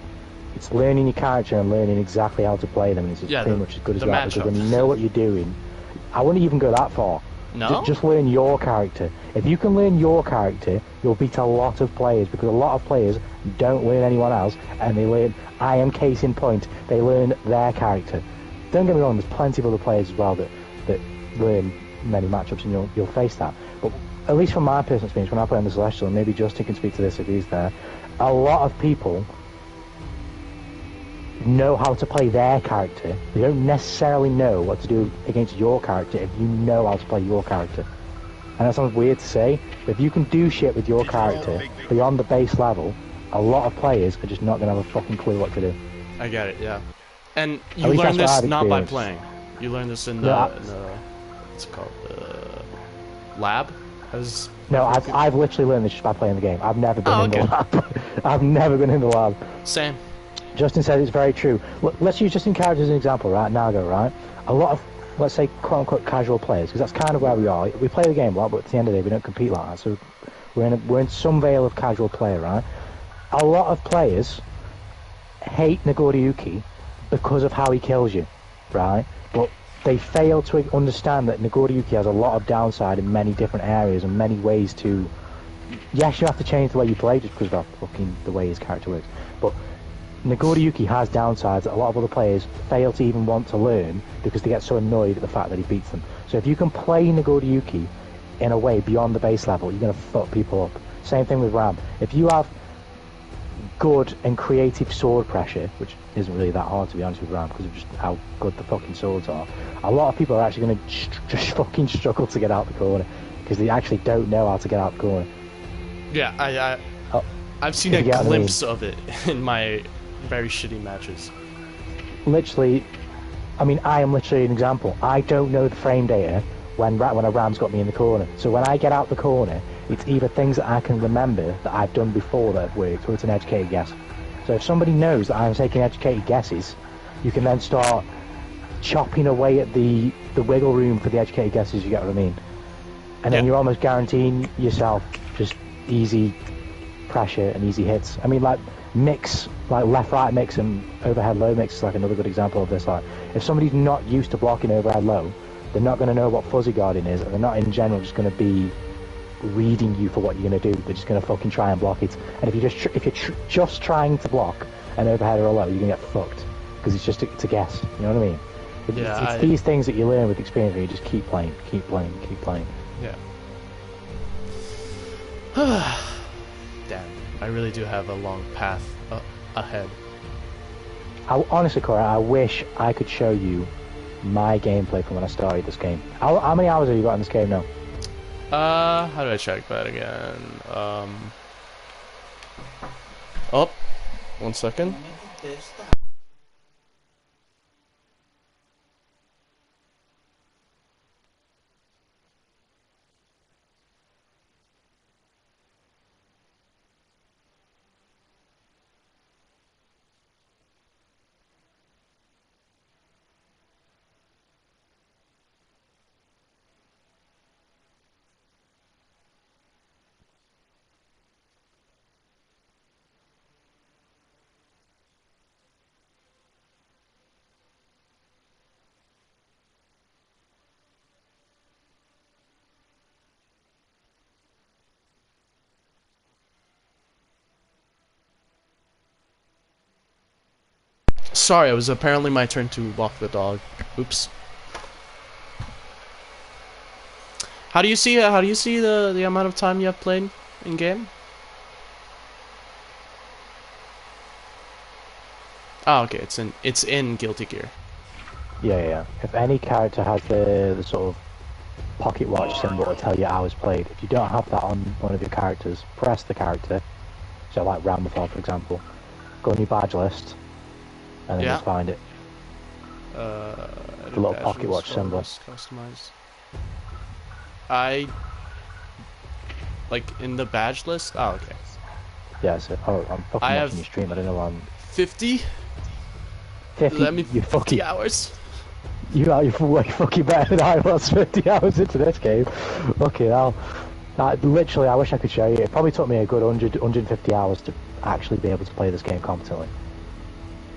learning your character and learning exactly how to play them. It's pretty much as good as that, because when you know what you're doing, I wouldn't even go that far. No? Just learn your character. If you can learn your character, you'll beat a lot of players, because a lot of players don't learn anyone else, and they learn, I am case in point, they learn their character. Don't get me wrong, there's plenty of other players as well that learn many matchups, and you'll face that. But at least from my personal experience, when I play on the Celestial, and maybe Justin can speak to this if he's there, a lot of people know how to play their character. They don't necessarily know what to do against your character if you know how to play your character. And that sounds weird to say, but if you can do shit with your character beyond the base level, a lot of players are just not going to have a fucking clue what to do. I get it, yeah. And you At least learn that's what this I've not by experienced. playing. You learn this in the, what's it called, lab? No, I've literally learned this just by playing the game. I've never been in the lab. I've never been in the lab. Same. Justin said it's very true. Let's use Justin character as an example, right? Nago, right? A lot of, let's say, quote-unquote casual players, because that's kind of where we are. We play the game a lot, but at the end of the day, we don't compete like that. So we're in some veil of casual play, right? a lot of players hate Nagoriyuki because of how he kills you, right? But they fail to understand that Nagoriyuki has a lot of downside in many different areas and many ways to... Yes, you have to change the way you play just because of fucking the way his character works, but Nagoriyuki has downsides that a lot of other players fail to even want to learn because they get so annoyed at the fact that he beats them. So if you can play Nagoriyuki in a way beyond the base level, you're going to fuck people up. Same thing with Ram. If you have good and creative sword pressure, which isn't really that hard to be honest with Ram because of just how good the fucking swords are, a lot of people are actually going to just fucking struggle to get out the corner because they actually don't know how to get out the corner. Yeah, I've seen a glimpse of it in my very shitty matches. Literally, I mean, I am literally an example. I don't know the frame data when a Ram's got me in the corner. So when I get out the corner, it's either things that I can remember that I've done before that have worked, or it's an educated guess. So if somebody knows that I'm taking educated guesses, you can then start chopping away at the wiggle room for the educated guesses, you get what I mean? And then you're almost guaranteeing yourself just easy pressure and easy hits. I mean, like mix, like left-right mix and overhead-low mix is like another good example of this. Like, if somebody's not used to blocking overhead-low, they're not going to know what fuzzy guarding is, and they're not in general just going to be reading you for what you're going to do. They're just going to fucking try and block it. And if you're just trying to block an overhead or a low, you're going to get fucked because it's just to guess. You know what I mean? It's these things that you learn with experience, and you just keep playing. Yeah. Damn, I really do have a long path ahead. Honestly, Corey, I wish I could show you my gameplay from when I started this game. How many hours have you got in this game now? How do I check that again? Oh, 1 second. Sorry, it was apparently my turn to walk the dog. Oops. How do you see the amount of time you have played in game? Oh, okay, it's in Guilty Gear. Yeah. If any character has the sort of pocket watch symbol to tell you hours played, if you don't have that on one of your characters, press the character. So like Ramlethal, for example, go on your badge list, and then just find it. The little pocket watch symbol. Customize. Like in the badge list? Oh, okay. Yeah, so I'm fucking watching your stream. I don't know why I'm 50. 50. Let me you 50 hours. You're way fucking better than I was 50 hours into this game. Okay, now literally, I wish I could show you. It probably took me a good 150 hours to actually be able to play this game competently.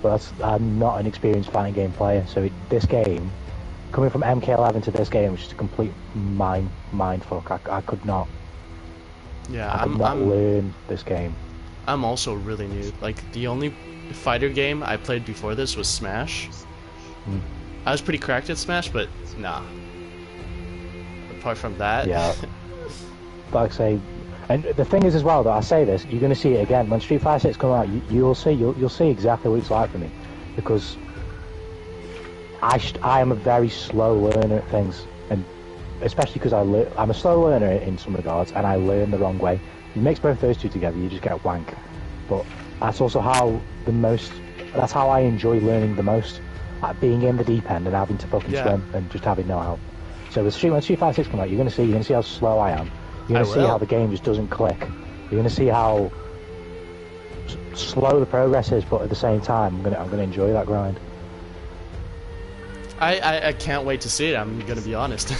But I'm not an experienced fighting game player, so this game, coming from MK11 to this game, was just a complete mind fuck. I could not. Yeah, I could not learn this game. I'm also really new. Like, the only fighter game I played before this was Smash. I was pretty cracked at Smash, but nah. Apart from that... Yeah. Like I say, and the thing is as well, that I say this, you're going to see it again. When Street Fighter 6 comes out, you'll see exactly what it's like for me. Because I am a very slow learner at things. And especially because I'm a slow learner in some regards, and I learn the wrong way. You mix both those two together, you just get a wank. But that's also that's how I enjoy learning the most. Like being in the deep end and having to fucking swim and just having no help. So when Street Fighter 6 comes out, you're going to see how slow I am. You're going to see how the game just doesn't click. You're going to see how slow the progress is, but at the same time, I'm going to enjoy that grind. I can't wait to see it. I'm going to be honest.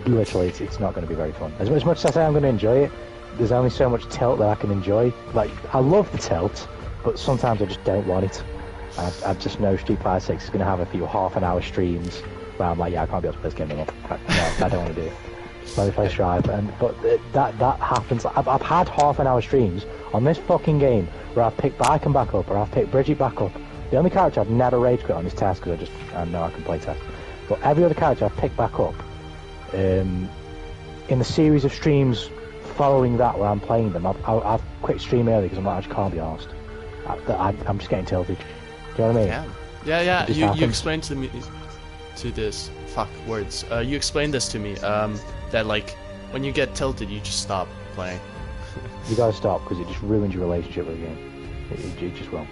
Literally, it's not going to be very fun. As much as I say I'm going to enjoy it, there's only so much tilt that I can enjoy. Like, I love the tilt, but sometimes I just don't want it. I just know Street Fighter 6 is going to have a few half-an-hour streams where I'm like, yeah, I can't be able to play this game anymore. No, I don't want to do it. Let me play Strive. But that happens. I've had half-an-hour streams on this fucking game where I've picked Baiken back up, or I've picked Bridget back up. The only character I've never rage quit on is Tess, because I know I can play Tess. But every other character I've picked back up, in the series of streams following that where I'm playing them, I've quit stream early because I'm like, I just can't be arsed. I'm just getting tilted. Do you know what I mean? Yeah. You happens. explained to me this. Fuck words. You explained this to me. That like when you get tilted, you just stop playing. You gotta stop because it just ruins your relationship with the game. It just will.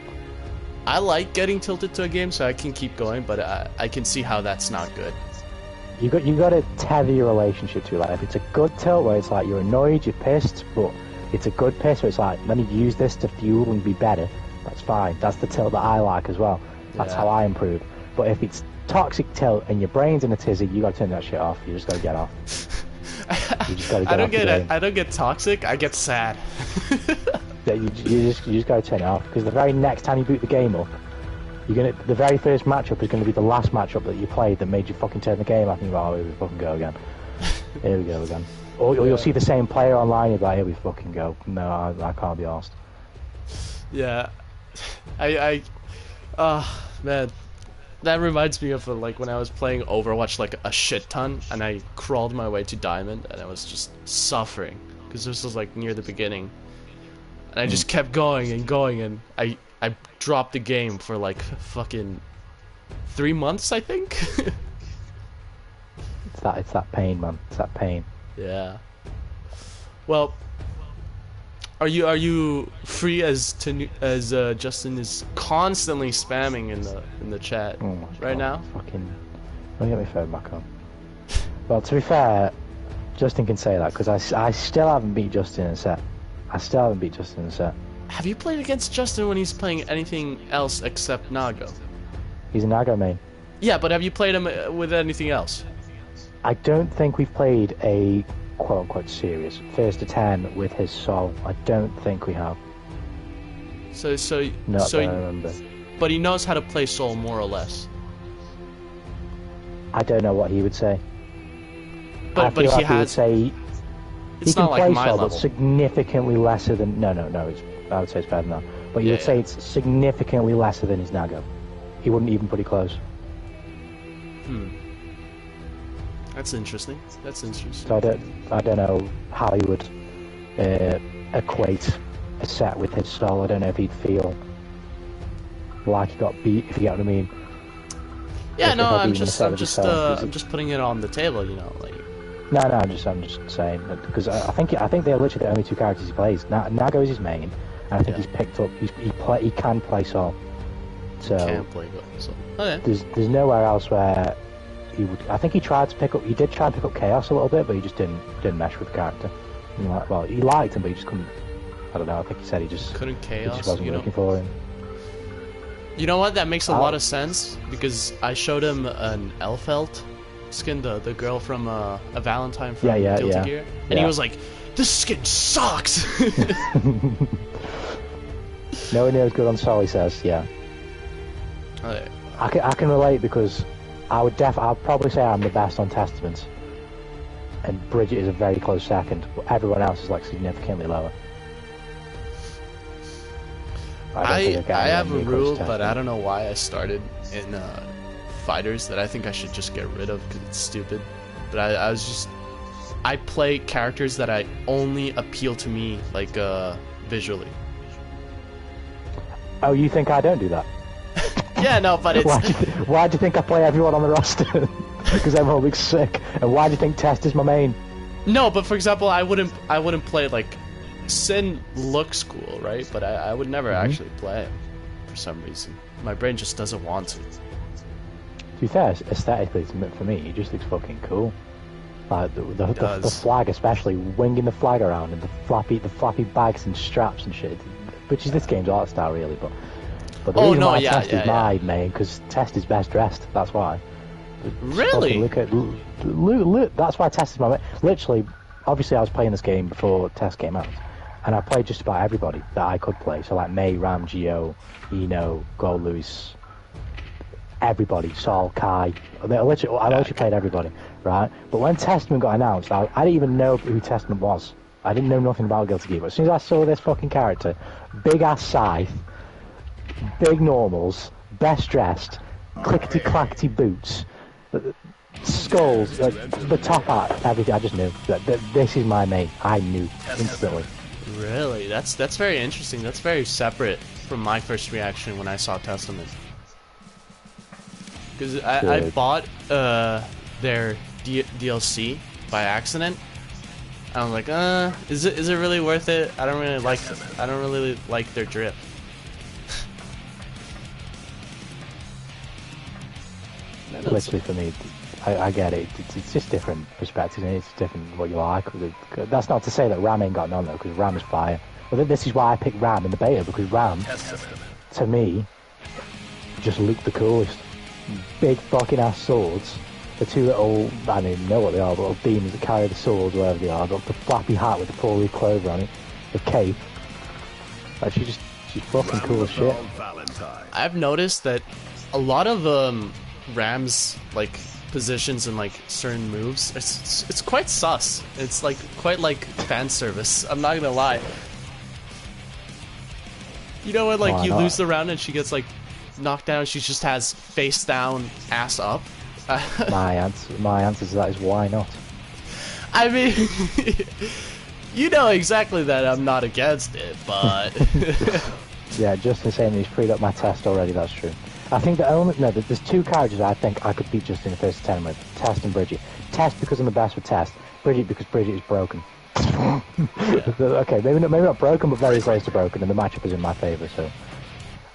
I like getting tilted to a game so I can keep going, but I can see how that's not good. You got to tether your relationship to it. Like, if it's a good tilt where it's like you're annoyed, you're pissed, but it's a good piss where it's like, let me use this to fuel and be better. That's fine. That's the tilt that I like as well. That's how I improve. But if it's toxic tilt and your brain's in a tizzy, you got to turn that shit off. You just got to get off. You just got to get off the game. I don't get toxic. I get sad. Yeah, you just got to turn it off, because the very next time you boot the game up, the very first matchup is going to be the last matchup that you played that made you fucking turn the game off, and you're like, oh, here we fucking go again. Here we go again. Or you'll see the same player online, you're like, here we fucking go. No, I can't be arsed. Yeah. Man. That reminds me of like when I was playing Overwatch like a shit ton, and I crawled my way to Diamond, and I was just suffering, because this was like near the beginning. And I just kept going and going, and I dropped the game for like fucking 3 months, I think. It's that pain, man. It's that pain. Yeah. Well, are you free as Justin is constantly spamming in the chat right now? Fucking, let me get my phone back on. Well, to be fair, Justin can say that, because I still haven't beat Justin in a set. Have you played against Justin when he's playing anything else except Nago? He's a Nago main. Yeah, but have you played him with anything else? I don't think we've played a quote-unquote serious first to 10 with his Sol. I don't think we have. So Not that I remember. But he knows how to play Sol more or less. I don't know what he would say. But he he would say it's he can not like play my Sol, level. but significantly lesser than... No, I would say it's better than that. But you would say it's significantly lesser than his Nago. He wouldn't even put it close. That's interesting. So I don't know how he would equate a set with his Sol. I don't know if he'd feel like he got beat, if you get what I mean. Yeah, If no, I I'm beat him in a just set with his Sol, I'm just putting it on the table, you know, like. No, I'm just saying, because I think they're literally the only two characters he plays. Nago is his main, and I think he's picked up. He can play Sol. So Can't play Sol. Okay. there's nowhere else where he would. I think he did try to pick up Chaos a little bit, but he just didn't mesh with the character. Well, he liked him, but he just couldn't. I don't know. I think he said he just couldn't Chaos. It just wasn't working for him. You know what? That makes a lot of sense, because I showed him an Elfelt skin, the girl from a Valentine from Guilty Gear, and he was like, "This skin sucks." Nowhere near as good on Sol, he says. Yeah. I can relate, because I'd probably say I'm the best on Testaments, and Bridget is a very close second, but everyone else is like significantly lower. I have a rule, but I don't know why I started in fighters that I think I should just get rid of because it's stupid. But I play characters that I only appeal to me like visually. Oh, you think I don't do that? Yeah, no, but it's... Why do you think I play everyone on the roster? Because everyone looks sick. And why do you think Test is my main? No, but for example, I wouldn't play like... Sin looks cool, right? But I would never actually play it for some reason. My brain just doesn't want to. To be fair, aesthetically, for me, it just looks fucking cool. Like the flag, especially winging the flag around, and the floppy bags and straps and shit. Which is this game's art style, really. But the reason why Test is my main, because Test is best dressed. That's why. Really? Look, that's why Test is my main. Literally, obviously I was playing this game before Test came out, and I played just about everybody that I could play. So like Mei, Ram, Geo, Eno, Gold Lewis, everybody, Sol, Kai. I literally played everybody, right? But when Testament got announced, I didn't even know who Testament was. I didn't know nothing about Guilty Gear. But as soon as I saw this fucking character, big ass scythe, big normals, best dressed, clickety clackety boots, skulls, the top hat, everything. I just knew that this is my mate. I knew instantly. Really? That's very interesting. That's very separate from my first reaction when I saw Testament. Because I bought their DLC by accident. And I'm like, is it really worth it? I don't really like their drip. Literally for me, I get it. It's just different perspectives, and it's different what you like. That's not to say that Ram ain't got none though, because Ram is fire. But this is why I picked Ram in the beta, because Ram, to me, just looked the coolest. Big fucking ass swords. The two little, I don't even know what they are, but little beams that carry the swords, wherever they are. Got the flappy hat with the four-leaf clover on it. The cape. Like, she's fucking cool as shit. I've noticed that a lot of Ram's like positions and like certain moves, it's quite sus. It's like quite like fan service. I'm not gonna lie. You know when like you lose the round and she gets like knocked down, she just has face down, ass up. my answer to that is why not? I mean, you know exactly that I'm not against it, but yeah, Justin saying he's freed up my Test already. That's true. I think there's two characters I think I could beat just in the first 10 with: Test and Bridget. Test because I'm the best with Test. Bridget because Bridget is broken. Yeah. Okay, maybe not broken, but very close to broken, and the matchup is in my favour. So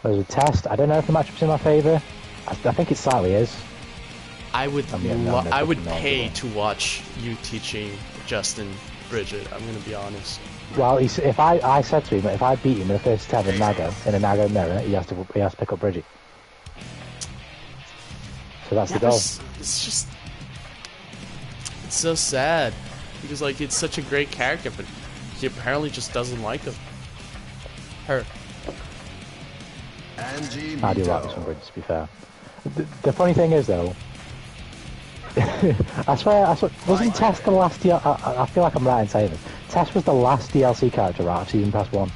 there's a Test. I don't know if the matchup's in my favour. I think it slightly is. I would pay to watch you teaching Justin Bridget. I'm gonna be honest. Well, if I said to him, if I beat him in the first 10 in a Nago mirror, he has to pick up Bridget. So that's the goal. It's so sad because like it's such a great character, but he apparently just doesn't like her. I do like this one, Bridget, to be fair. The funny thing is though, I swear, wasn't Tess the last DLC? I feel like I'm right in saying this. Tess was the last DLC character, right, of Season Pass 1.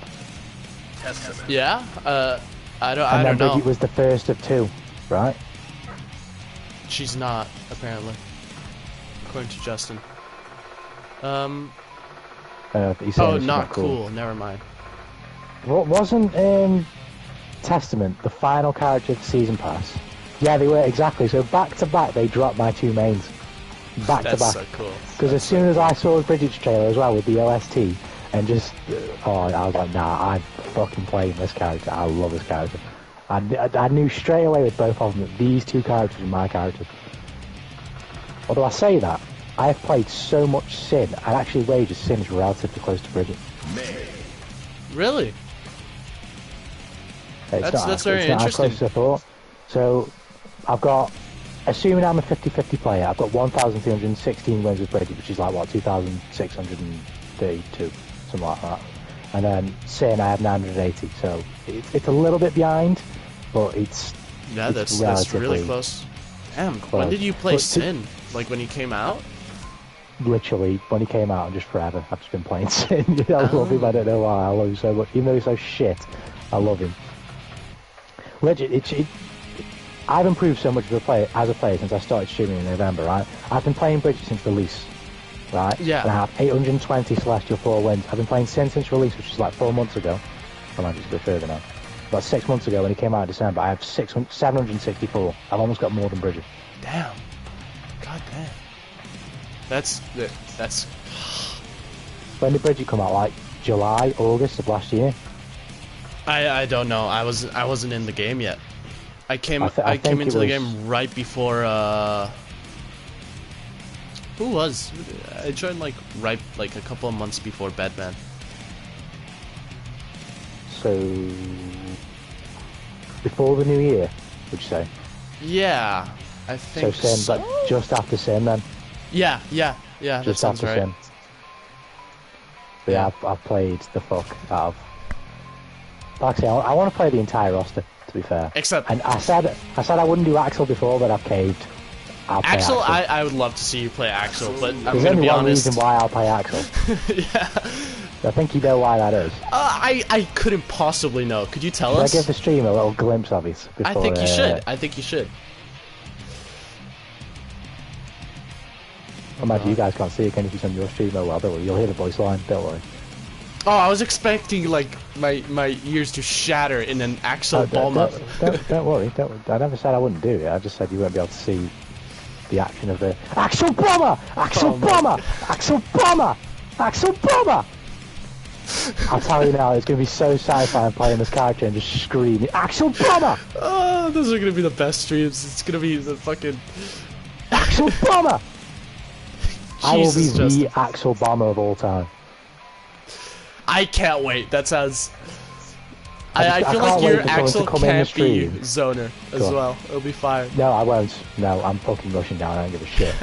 Yeah, I don't know. And then Bridget was the first of 2, right? She's not, apparently, according to Justin. Not cool. Never mind. What wasn't Testament the final character of the Season Pass? Yeah, they were, exactly. So back to back, they dropped my two mains. Back to back. That's so cool. Because as soon as I saw Bridget's trailer as well with the OST, and just, I was like, nah, I'm fucking playing this character. I love this character. I knew straight away with both of them that these two characters are my characters. Although I say that, I have played so much Sin, and actually Wage's Sin is relatively close to Bridget. Really? That's very interesting. As close as I thought. So, I've got, assuming I'm a 50-50 player, I've got 1,316 wins with Bridget, which is like, what, 2,632, something like that. And then Sin, I have 980, so it's a little bit behind, but it's that's really close. Damn, close. When did you play Sin? Like when he came out? Literally, when he came out, and just forever. I've just been playing Sin. I love him, I don't know why, I love him so much. Even though he's so shit, I love him. Legit, I've improved so much as a player since I started streaming in November, right? I've been playing Bridget since release, right? Yeah. And I have 820 Celestial 4 wins. I've been playing Sin since release, which is like 4 months ago. I might just a bit further now. About 6 months ago when he came out in December, I have 764. I've almost got more than Bridget. Damn. God damn. That's... When did Bridget come out? Like July, August of last year? I don't know. I wasn't in the game yet. I came into the game right before who was? I joined like a couple of months before Bedman. So before the new year, would you say? Yeah, I think so. Sin, but just after Sin then. Yeah. Just after right. Sin. So yeah, I've played the fuck out of. Like I say, I want to play the entire roster. To be fair, Except and I said I wouldn't do Axel before, but I've caved. I'll play Axel, I would love to see you play Axel, but I'm There's gonna only be one honest. reason why I'll play Axel. Yeah. I think you know why that is. I couldn't possibly know. Could you tell Should I us? give the stream a little glimpse of it? Before, I think you should. I think you should. Imagine you guys can't see it, can you? If it's on your stream, oh well, don't worry. You'll hear the voice line, don't worry. Oh, I was expecting like my ears to shatter in an Axel bomb up. Don't worry. I never said I wouldn't do it. I just said you won't be able to see the action of the Axel Bomber! Axel Bomber! Axel Bomber! Axel Bomber! I'll tell you now, it's going to be so satisfying playing this character and just screaming, Axel Bomber! Oh, those are gonna be the best streams. It's gonna be the fucking Axel Bomber! I will be Jesus, Justin. the Axel Bomber of all time. I can't wait. That sounds. I I feel can't like wait your for someone to Axel come in the can't be stream. Zoner as Go on. well. It'll be fire. No, I won't. No, I'm fucking rushing down. I don't give a shit.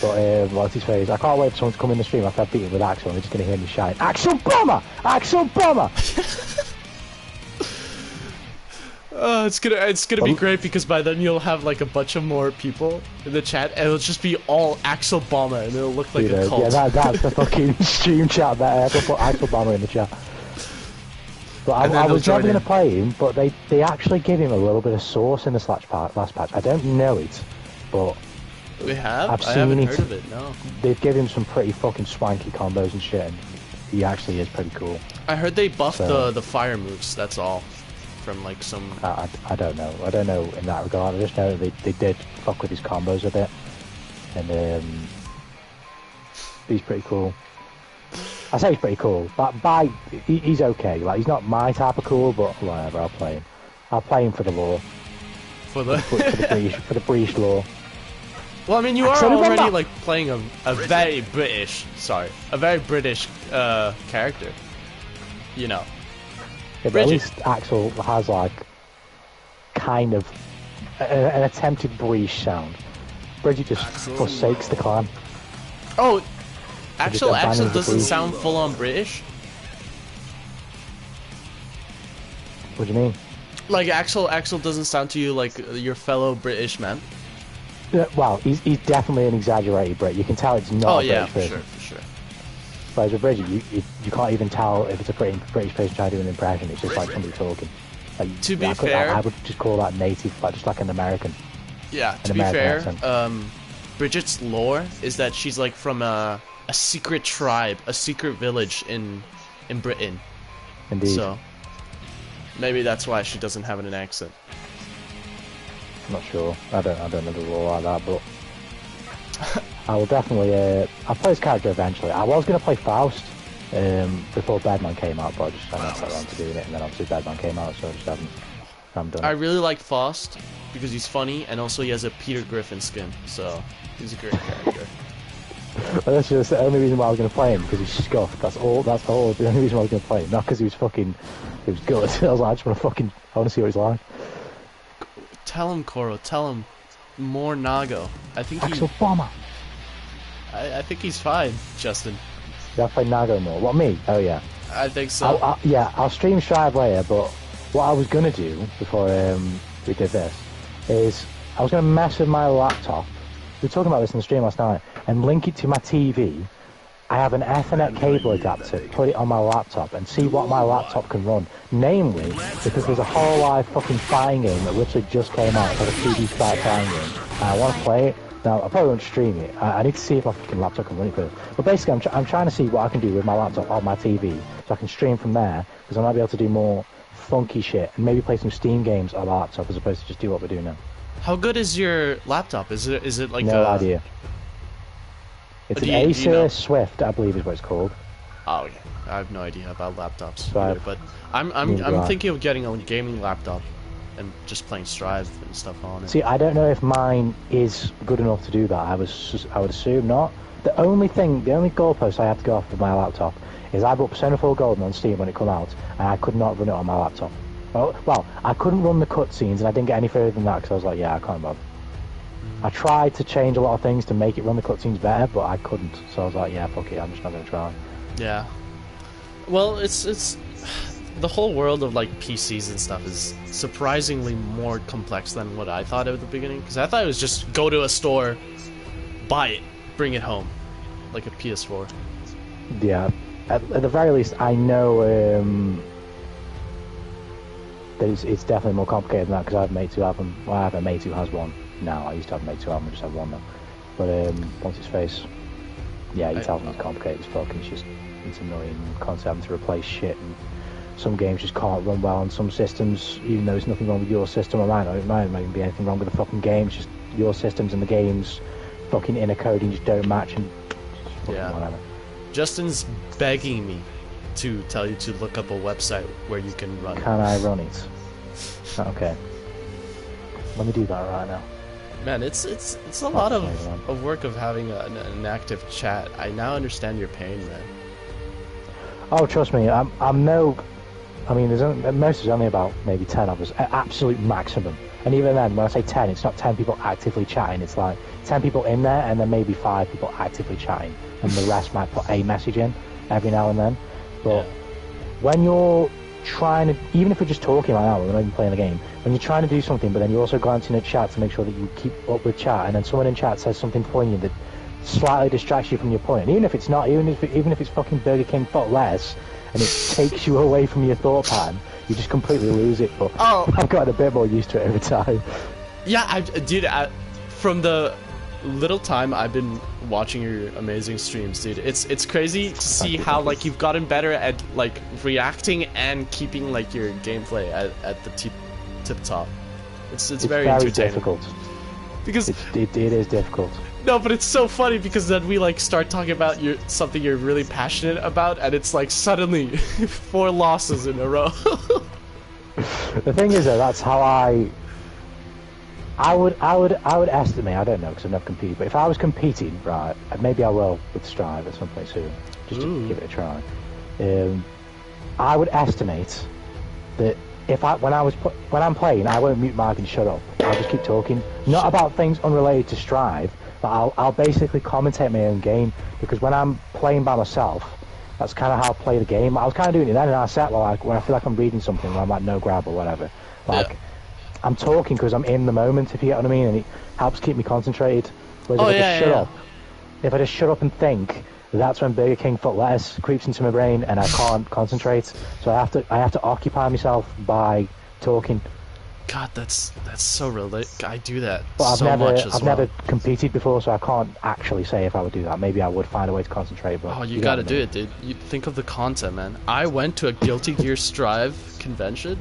But what's his face? I can't wait for someone to come in the stream after I've beaten with Axel and they're just going to hear me shout, Axel Bomber! Axel Bomber! It's gonna be great because by then you'll have like a bunch of more people in the chat and it'll just be all Axel Bomber and it'll look like a cult. Yeah, that's the fucking stream chat there. I'll put Axel Bomber in the chat. But And then I they'll was never join going in. to play him, but they actually give him a little bit of sauce in this last patch. I don't know it, but We have? I've I haven't seen heard it. of it, no. they've given him some pretty fucking swanky combos and shit, and he actually is pretty cool. I heard they buffed So- the fire moves, that's all. From like some I don't know. I don't know in that regard. I just know that they did fuck with his combos a bit, and he's pretty cool. I say he's pretty cool. But he's okay. Like he's not my type of cool, but whatever. I'll play him. I'll play him for the lore, for the for the British lore. Well, I mean, you are Axel already Bomber! like playing a very British, character. You know. Yeah, but at Bridget. least Axel has like kind of an attempted British sound. Bridget just forsakes the clan. Oh, Axel abandons the doesn't British. sound full on British. What do you mean? Like Axel doesn't sound to you like your fellow British man. Yeah, well, he's definitely an exaggerated Brit. You can tell it's not Oh a yeah, British for person. sure, for sure. Whereas with Bridget, you can't even tell if it's a British person trying to do an impression. It's just like somebody talking. Like, To be I fair- would just call that native, like just like an American. Yeah, to An be American fair, accent. Bridget's lore is that she's like from a secret tribe, a secret village in Britain. Indeed. So maybe that's why she doesn't have an accent. I'm not sure. I don't know the law like that, but I will definitely. I'll play this character eventually. I was going to play Faust before Badman came out, but I just haven't got around to doing it, and then obviously Badman came out, so I just haven't done I it. really like Faust because he's funny and also he has a Peter Griffin skin, so he's a great character. But that's just the only reason why I was going to play him, because he's scuffed. That's all. The only reason why I was going to play him, not because he was fucking. He was good. I was like, I just want to fucking. I want to see what he's like. Tell him, Koro. Tell him more Nago. I think Axel Bomber. I think he's fine, Justin. Yeah, I play Nago more. What, me? Oh yeah. I think so. I'll stream Strive later, but what I was going to do before we did this is I was going to mess with my laptop. We were talking about this in the stream last night, and link it to my TV. I have an Ethernet cable adapter, put it on my laptop, and see what my laptop can run. Namely, because there's a Hololive fucking fighting game that literally just came out, it's like a 2D fighting game, and I want to play it. Now, I probably won't stream it. I need to see if my fucking laptop can run it first. But basically, I'm trying to see what I can do with my laptop on my TV, so I can stream from there, because I might be able to do more funky shit, and maybe play some Steam games on my laptop, as opposed to just do what we're doing now. How good is your laptop? Is it like No a... idea. It's Do an you Acer know? Swift, I believe is what it's called. Oh, okay. I have no idea about laptops So either, but I'm neither do I. thinking of getting a gaming laptop and just playing Strive and stuff on it. See, I don't know if mine is good enough to do that. I would assume not. The only goalpost I had to go off with my laptop is I bought Persona 4 Golden on Steam when it came out, and I could not run it on my laptop. Well, I couldn't run the cutscenes, and I didn't get any further than that because I was like, yeah, I can't bother. I tried to change a lot of things to make it run the cutscenes better, but I couldn't. So I was like, yeah, fuck it, I'm just not going to try. Yeah. Well, it's the whole world of like PCs and stuff is surprisingly more complex than what I thought at the beginning. Because I thought it was just go to a store, buy it, bring it home, like a PS4. Yeah, at the very least, I know that it's definitely more complicated than that because I have a mate who have them. Well, I have a mate who has one now. I used to have a mate who have them, I just have one now. But once his face, yeah, he tells me it's complicated as fuck, and it's annoying concept having to replace shit. And some games just can't run well on some systems, even though there's nothing wrong with your system. Or mine, it might even be anything wrong with the fucking game. It's just your systems and the games fucking inner coding just don't match and Yeah. whatever. Justin's begging me to tell you to look up a website where you can run it. Can I run it? Okay. Let me do that right now. Man, it's a lot of work of having an active chat. I now understand your pain, man. Oh, trust me, I'm no. I mean, at most there's only about maybe 10 of us, at absolute maximum. And even then, when I say 10, it's not 10 people actively chatting. It's like 10 people in there, and then maybe 5 people actively chatting, and the rest might put a message in every now and then. But when you're trying to, even if we're just talking right now, we're not even playing the game, when you're trying to do something, but then you're also glancing at chat to make sure that you keep up with chat, and then someone in chat says something poignant that slightly distracts you from your point, and even if it's not, even if it's fucking Burger King fuck less, and it takes you away from your thought pattern, you just completely lose it. But I've gotten a bit more used to it over time. Yeah, dude, from the little time I've been watching your amazing streams, dude, it's crazy to see how like you've gotten better at like reacting and keeping like your gameplay at the tip top. It's very entertaining. Difficult. Because it is difficult. No, but it's so funny because then we like start talking about something you're really passionate about, and it's like suddenly 4 losses in a row. The thing is, though, that's how I would estimate. I don't know because I've never competed, but if I was competing, right, and maybe I will with Strive at some point soon, just to give it a try. I would estimate that when I'm playing, I won't mute mic and shut up. I'll just keep talking, not about things unrelated to Strive, but I'll basically commentate my own game, because when I'm playing by myself, that's kind of how I play the game. I was kind of doing it then, and I sat like when I feel like I'm reading something, when I'm like no grab or whatever, like I'm talking because I'm in the moment, if you get what I mean, and it helps keep me concentrated. Whereas if I just shut up and think, that's when Burger King foot lettuce creeps into my brain and I can't concentrate. So I have to occupy myself by talking. God, that's so real. I do that but I've I've never competed before, so I can't actually say if I would do that. Maybe I would find a way to concentrate. But you gotta do it, dude. You think of the content, man. I went to a Guilty Gear Strive convention.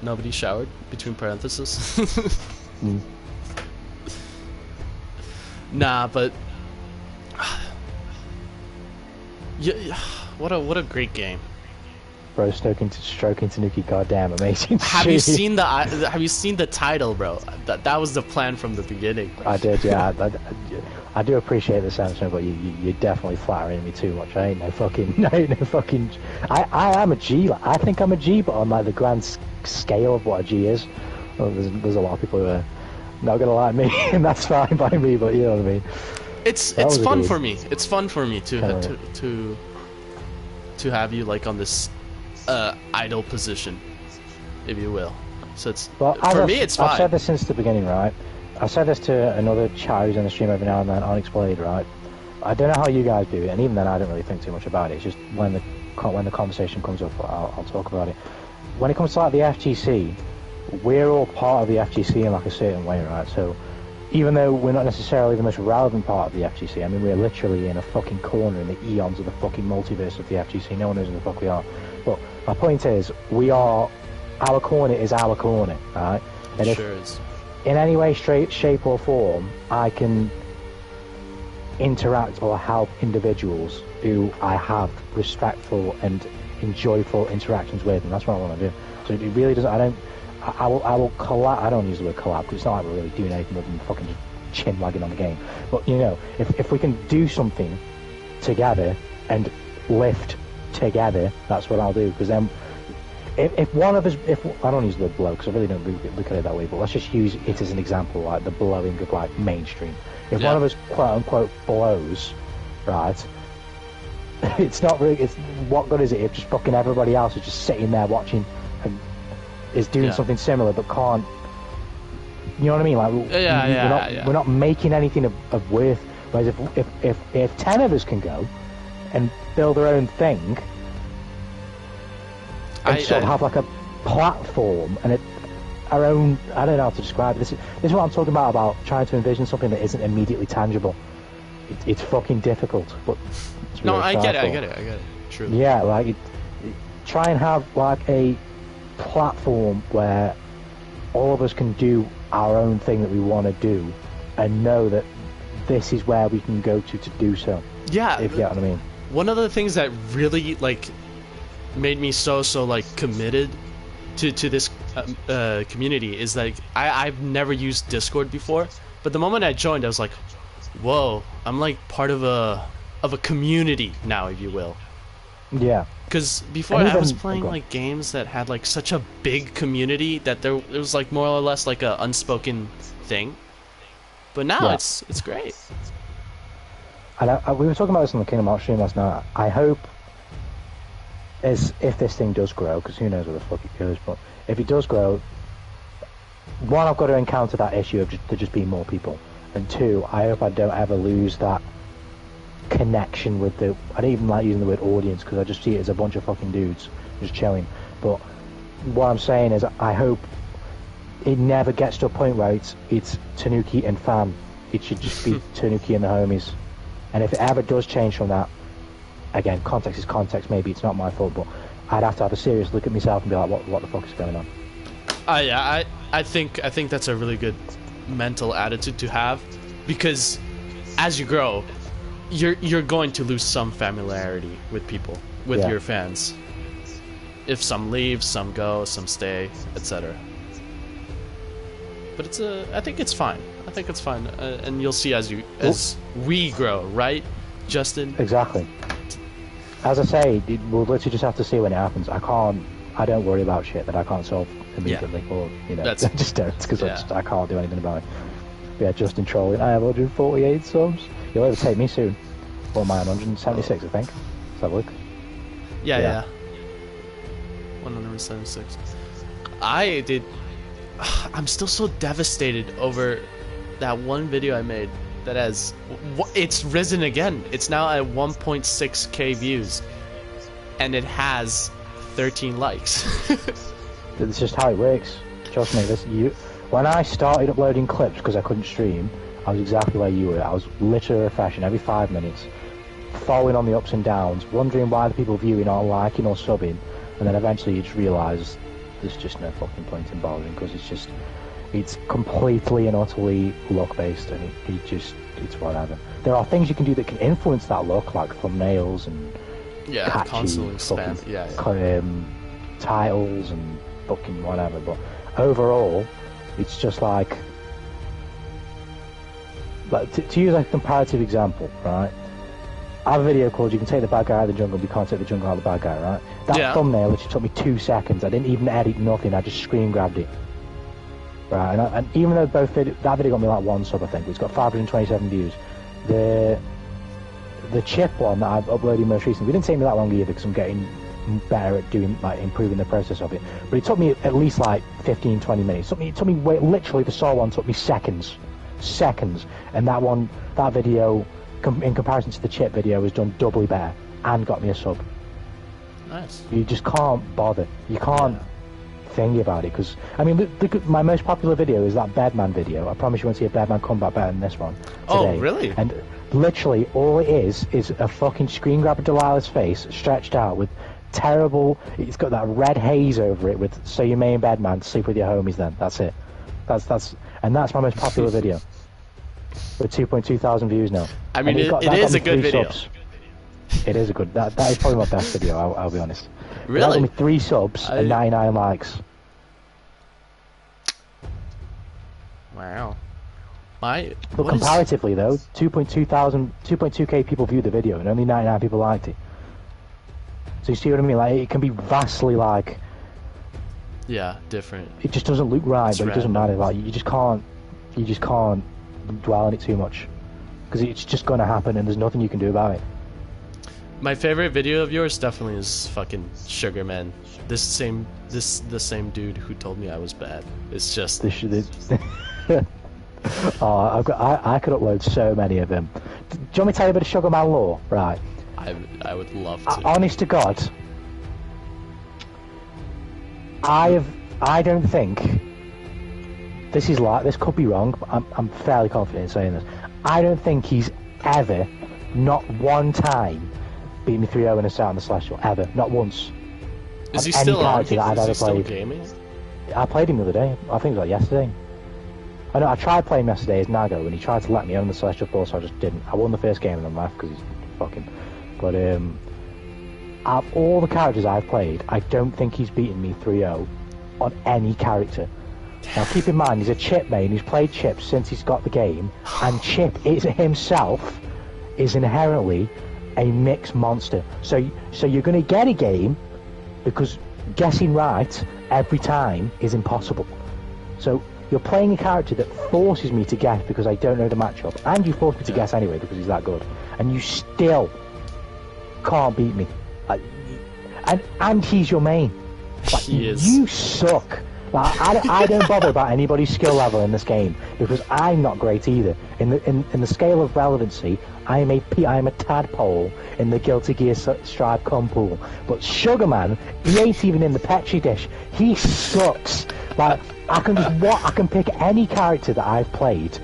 Nobody showered, between parentheses. Nah, but yeah, what a great game. Bro, stroking Tanuki, goddamn amazing. Have you seen the title, bro? That was the plan from the beginning. I did, yeah. I do appreciate the sentiment, but you're definitely flattering me too much. I ain't no fucking. I am a G. I think I'm a G, but on like the grand scale of what a G is, well, there's a lot of people who are not gonna like me, and that's fine by me. But you know what I mean. It's fun for me. It's fun for me to have you like on this idle position, if you will. So it's for me, it's fine. I've said this since the beginning, right? I said this to another chat who's on the stream every now and then, Unexplained, right? I don't know how you guys do it, and even then I don't really think too much about it. It's just when the conversation comes up, I'll talk about it. When it comes to like the FGC, we're all part of the FGC in like a certain way, right? So even though we're not necessarily the most relevant part of the FGC, I mean, we're literally in a fucking corner in the eons of the fucking multiverse of the FGC. No one knows who the fuck we are. But my point is, our corner is our corner, right? And it sure is. In any way, shape or form, I can interact or help individuals who I have respectful and enjoyable interactions with, and that's what I want to do. So it really doesn't. I will collab. I don't use the word collab because it's not like we're really doing anything other than fucking just chin wagging on the game. But you know, if we can do something together and lift together, that's what I'll do. Because then, if one of us, I don't use the word blow because I really don't look at it that way. But let's just use it as an example, like the blowing of like mainstream. If one of us quote unquote blows, right? it's not really. It's what good is it if just fucking everybody else is just sitting there watching and is doing something similar but can't. You know what I mean? Like we're not making anything of worth. Whereas if 10 of us can go and build their own thing and sort of have like a platform and our own, I don't know how to describe it. This is what I'm talking about trying to envision something that isn't immediately tangible. It's fucking difficult, but it's really I get it. True. Yeah, like try and have like a platform where all of us can do our own thing that we want to do, and know that this is where we can go to do so. Yeah, if you get what I mean. One of the things that really like made me so like committed to this community is like I've never used Discord before, but the moment I joined, I was like, whoa, I'm like part of a community now, if you will. Yeah. Because before I was playing like games that had like such a big community that it was like more or less like a unspoken thing. But now it's great. And we were talking about this on the Kingdom Hearts stream last night. I hope, if this thing does grow, because who knows where the fuck it goes, but if it does grow, one, I've got to encounter that issue of there just being more people, and two, I hope I don't ever lose that connection with I don't even like using the word audience because I just see it as a bunch of fucking dudes just chilling. But what I'm saying is I hope it never gets to a point where it's Tanuki and fam. It should just be Tanuki and the homies. And if it ever does change from that, again, context is context. Maybe it's not my fault, but I'd have to have a serious look at myself and be like, what the fuck is going on? Yeah, I think that's a really good mental attitude to have, because as you grow, you're going to lose some familiarity with people, with your fans. If some leave, some go, some stay, etc. But I think it's fine. I think it's fine, and you'll see as we grow, right, Justin? Exactly. As I say, we'll literally just have to see when it happens. I don't worry about shit that I can't solve immediately, or I just don't, because I can't do anything about it. But yeah, Justin trolling. I have 148 subs. You'll overtake me soon. What am I on? 176, I think. Let's have a look. Yeah. 176. I'm still so devastated over that one video I made that has... It's risen again. It's now at 1.6k views. And it has 13 likes. It's just how it works. Trust me, when I started uploading clips because I couldn't stream, I was exactly where you were. I was literally refreshing every 5 minutes, following on the ups and downs, wondering why the people viewing aren't liking or subbing, and then eventually you just realise there's just no fucking point in bothering, because it's completely and utterly luck based, and it's whatever. There are things you can do that can influence that luck, like thumbnails and catchy fucking titles and fucking whatever, but overall it's just like to use a comparative example, right? I have a video called "You can take the bad guy out of the jungle, but you can't take the jungle out of the bad guy," right? That thumbnail, which took me 2 seconds, I didn't even edit nothing, I just screen grabbed it. Right, and even though that video got me like 1 sub, I think, it's got 527 views. The chip one that I've uploaded most recently, it didn't take me that long either, because I'm getting better at improving the process of it. But it took me at least like 15-20 minutes. It took me literally, the Saw one took me seconds, and that video, in comparison to the chip video, was done doubly better and got me a sub. Nice. You just can't bother. You can't think about it, because I mean, my most popular video is that Bedman video. I promise you won't see a Bedman comeback better than this one today. Oh, really? And literally all it is a fucking screen grab of Delilah's face stretched out with terrible. It's got that red haze over it with "So you may in Bedman, sleep with your homies." Then that's it. That's my most popular video. With 2.2 thousand views now. I mean, it is a good video. Subs. It is a good. That is probably my best video. I'll be honest. Really? That got me 3 subs and 99 likes. Wow. But comparatively though, 2.2k people viewed the video and only 99 people liked it. So you see what I mean? Like, it can be vastly like. Yeah, different. It just doesn't look right, but it doesn't matter. Like, you just can't dwell on it too much, because it's just going to happen and there's nothing you can do about it. My favorite video of yours definitely is fucking Sugarman. The same dude who told me I was bad. It's just Oh, I could upload so many of them. Do you want me to tell you a bit of Sugarman lore? Right. I would love to. Honest to God, I don't think this could be wrong, but I'm fairly confident in saying this. I don't think he's ever, not one time, beat me 3-0 in a set on the Celestial. Ever. Not once. Is he still on? Is he still played. gaming? I played him the other day. I think it was like yesterday. I know, I tried playing him yesterday as Nago, and he tried to let me on the Celestial 4, so I just didn't. I won the first game and then left because he's fucking... But, out of all the characters I've played, I don't think he's beaten me 3-0 on any character. Now, keep in mind, he's a Chip main. He's played Chip since he's got the game, and Chip himself is inherently a mixed monster. So you're going to get a game because guessing right every time is impossible. So you're playing a character that forces me to guess because I don't know the matchup, and you force me to guess anyway because he's that good, and you still can't beat me. And he's your main. Like, he is. You suck. Like, I don't bother about anybody's skill level in this game because I'm not great either. In the scale of relevancy, I am a tadpole in the Guilty Gear Strive comp pool. But Sugarman, he ain't even in the Petri dish. He sucks. Like, I can pick any character that I've played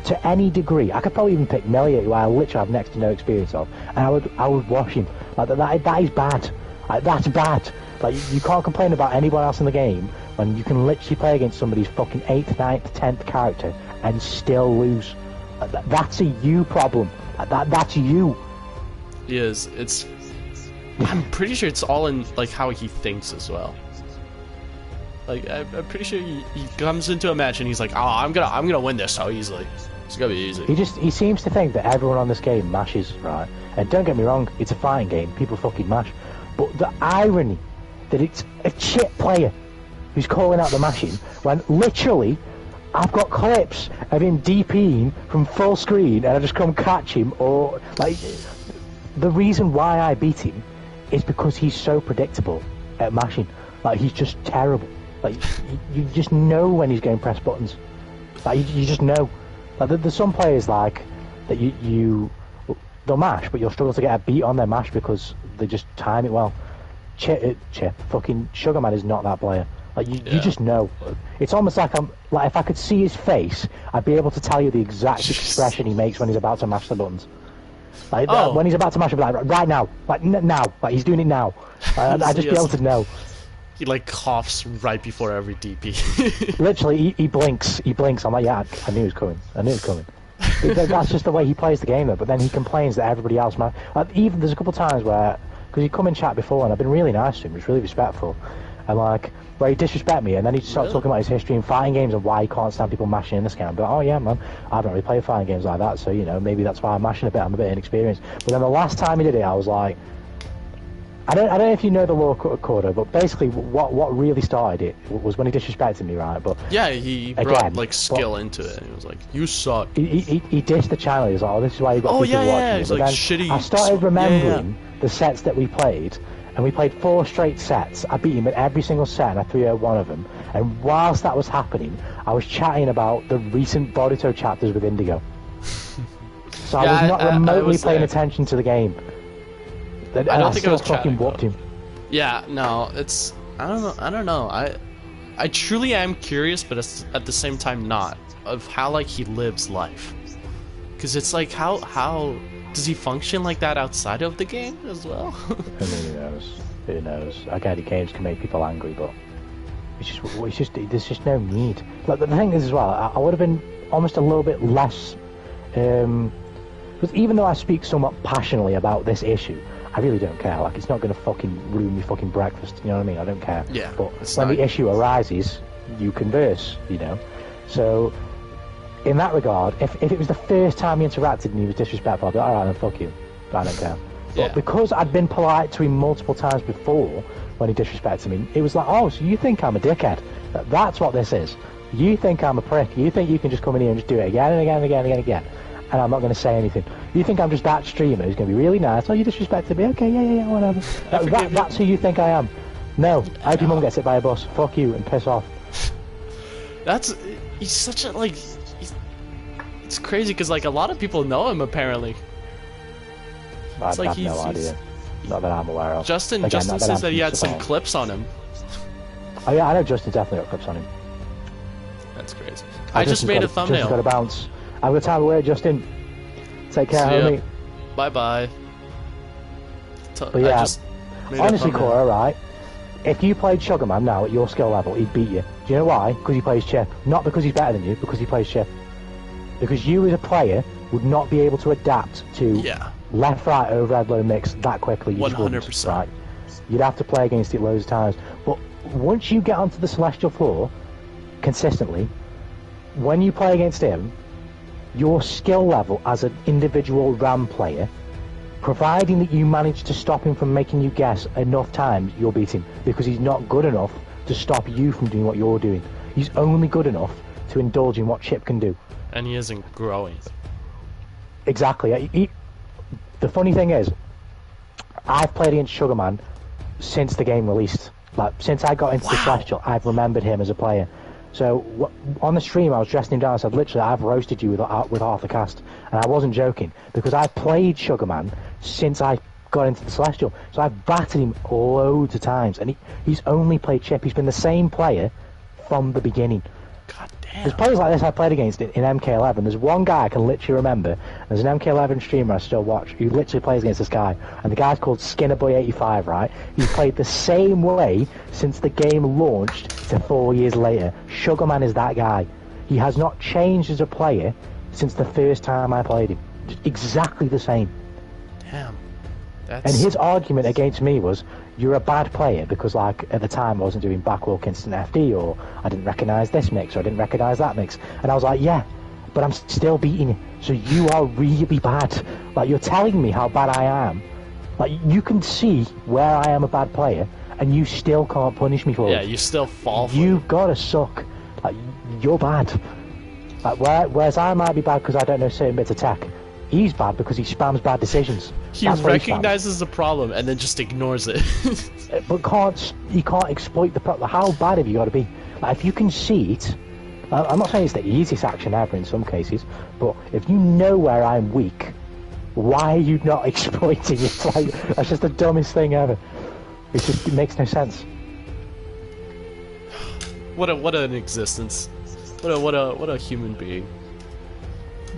to any degree. I could probably even pick Melia, who I literally have next to no experience of, and I would wash him. Like that is bad. Like, that's bad. Like, you can't complain about anyone else in the game when you can literally play against somebody's fucking 8th, 9th, 10th character and still lose. That's a you problem. That's you. He is. I'm pretty sure it's all in like how he thinks as well. Like I'm pretty sure he comes into a match and he's like, oh, I'm gonna win this so easily. It's gonna be easy. He seems to think that everyone on this game mashes, right? And don't get me wrong, it's a fighting game. People fucking mash. But the irony that it's a Chip player who's calling out the mashing when literally I've got clips of him DPing from full screen and I just come catch him, or like the reason why I beat him is because he's so predictable at mashing. Like, he's just terrible. Like, you just know when he's going to press buttons. Like, you just know. Like, there's some players like that they'll mash, but you'll struggle to get a beat on their mash because they just time it well. Fucking Sugarman is not that player. Like, you just know. It's almost like if I could see his face, I'd be able to tell you the exact expression he makes when he's about to mash the buttons. Like, when he's about to mash, I'd be like, right now, like now, like he's doing it now. I'd just be able to know. He like coughs right before every DP. Literally, he blinks. I'm like, yeah, I knew it was coming. That's just the way he plays the game, though. But then he complains that everybody else, man. Even there's a couple of times where, because he'd come in chat before, and I've been really nice to him, just really respectful, and like, where he disrespect me, and then he starts talking about his history in fighting games and why he can't stand people mashing in this game. But oh yeah, man, I don't really play fighting games like that, so maybe that's why I'm mashing a bit. I'm a bit inexperienced. But then the last time he did it, I was like, I don't know if you know the lore, Cordo, but basically what really started it was when he disrespected me, right? But yeah, he brought like skill into it. And he was like, "You suck." He dissed the channel. He was like, "Oh, this is why you got people watching." Yeah. He's like, shitty. I started remembering the sets that we played, and we played 4 straight sets. I beat him at every single set, and I 3-0 one of them. And whilst that was happening, I was chatting about the recent Boruto chapters with Indigo. So I was not remotely paying attention to the game. I don't think I was fucking whooped him. Yeah, no, it's I don't know. I truly am curious, but at the same time not, of how like he lives life. Because it's like how does he function like that outside of the game as well? Who knows? Again, games can make people angry, but there's just no need. Like, the thing is as well, I would have been almost a little bit less, because even though I speak somewhat passionately about this issue, I really don't care. Like, it's not going to fucking ruin me fucking breakfast, you know what I mean? I don't care. Yeah. But when the issue arises, you converse, So, in that regard, if it was the first time he interacted and he was disrespectful, I'd be like, alright, then fuck you. I don't care. But because I'd been polite to him multiple times before when he disrespected me, it was like, oh, so you think I'm a dickhead? That's what this is. You think I'm a prick. You think you can just come in here and just do it again and again and again and again. and I'm not going to say anything. You think I'm just that streamer who's going to be really nice? Oh, you disrespected me? Okay, yeah, whatever. That's who you think I am. No, I hope your mum gets hit by a bus. Fuck you and piss off. He's such a, like, it's crazy because, like, a lot of people know him, apparently. I have no idea. Not that I'm aware of. Justin says that he had some clips on him. Oh yeah, I know Justin definitely got clips on him. That's crazy. I just made a thumbnail. Justin's got to bounce. I'm going to time away, Justin. Take care, homie. Bye-bye. But yeah, honestly, Cora, right? If you played Sugarman now at your skill level, he'd beat you. Do you know why? Because he plays chip. Not because he's better than you, because he plays chip. Because you as a player would not be able to adapt to left, right, overhead, low mix that quickly. 100%. Right? You'd have to play against it loads of times. But once you get onto the Celestial floor consistently, when you play against him, your skill level as an individual RAM player, providing that you manage to stop him from making you guess enough times, you'll beat him, because he's not good enough to stop you from doing what you're doing. He's only good enough to indulge in what Chip can do. And he isn't growing. Exactly. The funny thing is, I've played against Sugarman since the game released. Like, since I got into the Celestial, I've remembered him as a player. So on the stream, I was dressing him down. I said, literally, I've roasted you with half the cast, and I wasn't joking, because I've played Sugarman since I got into the Celestial. So I've battered him loads of times, and he's only played Chip. He's been the same player from the beginning. God damn. There's players like this I played against in MK11. There's one guy I can literally remember. There's an MK11 streamer I still watch who literally plays against this guy, and the guy's called Skinnerboy85, right? He's played the same way since the game launched to 4 years later. Sugarman is that guy. He has not changed as a player since the first time I played him. Just exactly the same. Damn. And his argument against me was, you're a bad player because, like, at the time I wasn't doing backwalk instant FD, or I didn't recognise this mix, or I didn't recognise that mix. And I was like, yeah, but I'm still beating you. So you are really bad. Like, you're telling me how bad I am. Like, you can see where I am a bad player, and you still can't punish me for it. Yeah, you still fall for You've got to suck. Like, you're bad. Like, whereas I might be bad because I don't know certain bits of tech, he's bad because he spams bad decisions. He recognizes the problem and then just ignores it. But he can't exploit the problem. How bad have you got to be? Like, if you can see it, I'm not saying it's the easiest action ever in some cases, but if you know where I'm weak, why are you not exploiting it? Like, that's just the dumbest thing ever. It makes no sense. What an existence. What a human being.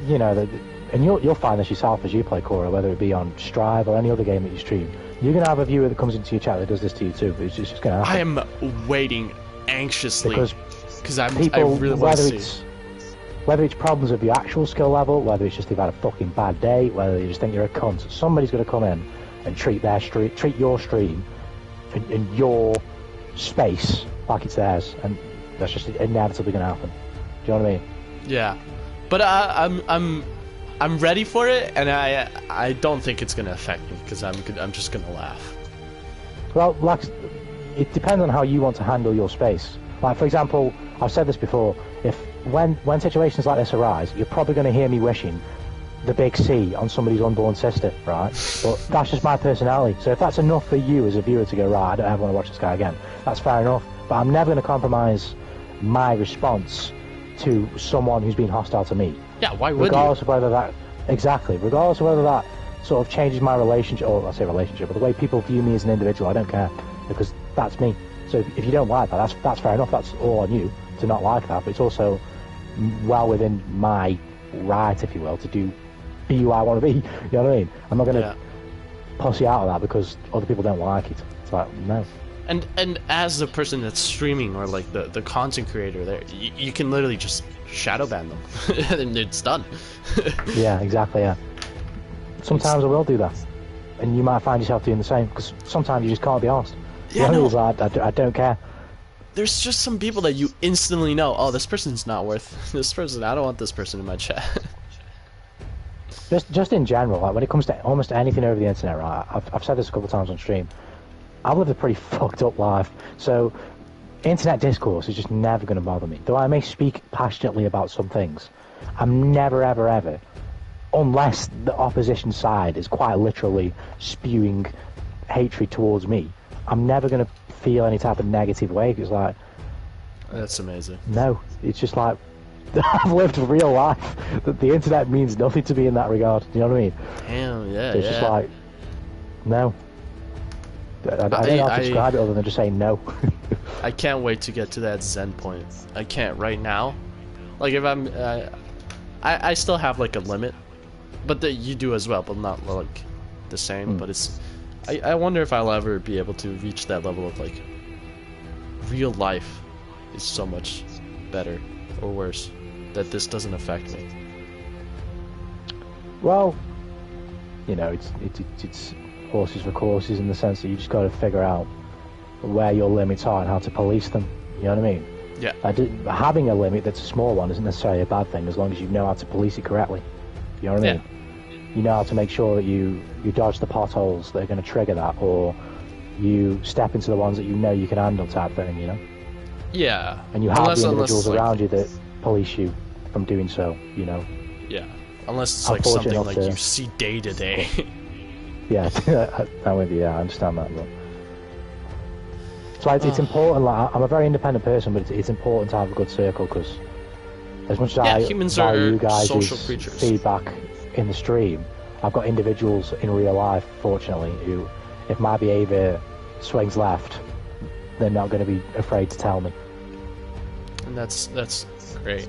You know, and you'll find this yourself as you play Cora, whether it be on Strive or any other game that you stream. You're going to have a viewer that comes into your chat that does this to you too. It's just going to happen. I am waiting anxiously because I really want to see. Whether it's problems of your actual skill level, whether it's just they've had a fucking bad day, whether you just think you're a cunt, somebody's going to come in and treat your stream and your space like it's theirs, and that's just inevitably going to happen. Do you know what I mean? Yeah, but I'm ready for it, and I don't think it's gonna affect me because I'm just gonna laugh. Well, like, it depends on how you want to handle your space. Like, for example, I've said this before. When situations like this arise, you're probably going to hear me wishing the big C on somebody's unborn sister, right? But that's just my personality. So if that's enough for you as a viewer to go, right, I don't ever want to watch this guy again, that's fair enough. But I'm never going to compromise my response to someone who's been hostile to me. Yeah, why would regardless you? of whether that regardless of whether that sort of changes my relationship, or I say relationship, but the way people view me as an individual, I don't care, because that's me. So if you don't like that, that's fair enough. That's all on you to not like that. But it's also well within my right, if you will, to be who I want to be. You know what I mean? I'm not going to pussy out of that because other people don't like it. It's like, no. And as the person that's streaming, or like the content creator there, you can literally just shadow ban them and it's done. Yeah, exactly, yeah. Sometimes I will do that, and you might find yourself doing the same, because sometimes you just can't be asked. Yeah, no. I don't care. There's just some people that you instantly know, oh, this person's not worth this person. I don't want this person in my chat. Just in general, like when it comes to almost anything over the internet, right? I've said this a couple of times on stream. I've lived a pretty fucked up life, so internet discourse is just never going to bother me. Though I may speak passionately about some things, I'm never, ever, ever unless the opposition side is quite literally spewing hatred towards me, I'm never going to feel any type of negative way. It's like, That's amazing. no, it's just like, I've lived real life. The internet means nothing to me in that regard. Do you know what I mean? Damn, yeah, It's just like, no. I don't know how to describe it other than just saying no. I can't wait to get to that zen point. I can't right now. Like if I'm, I still have like a limit, but you do as well, but not like the same. But it's, I wonder if I'll ever be able to reach that level of like, real life is so much better or worse that this doesn't affect me. Well, you know, it's horses for courses in the sense that you just got to figure out where your limits are and how to police them. You know what I mean? Yeah. Having a limit that's a small one isn't necessarily a bad thing as long as you know how to police it correctly. You know what I mean? You know how to make sure that you dodge the potholes that are going to trigger that, or you step into the ones that you know you can handle type thing, you know? Yeah. And you have the individuals like, around you that police you from doing so, you know? Yeah. Unless it's like something like you see day to day. Yeah, I'm with you, yeah, I understand that, but... So it's important, like, I'm a very independent person, but it's important to have a good circle, because as much as humans value are you guys' social creatures. feedback in the stream, I've got individuals in real life, fortunately, who, if my behaviour swings left, they're not going to be afraid to tell me. And that's great.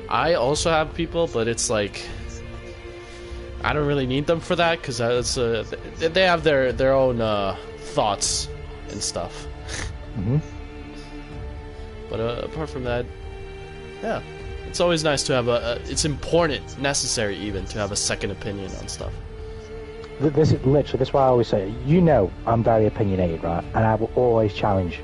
I also have people, but it's like I don't really need them for that because they have their own thoughts and stuff. But apart from that, yeah, it's always nice to have it's important, necessary even, to have a second opinion on stuff. This is why I always say, you know, I'm very opinionated, right? And I will always challenge,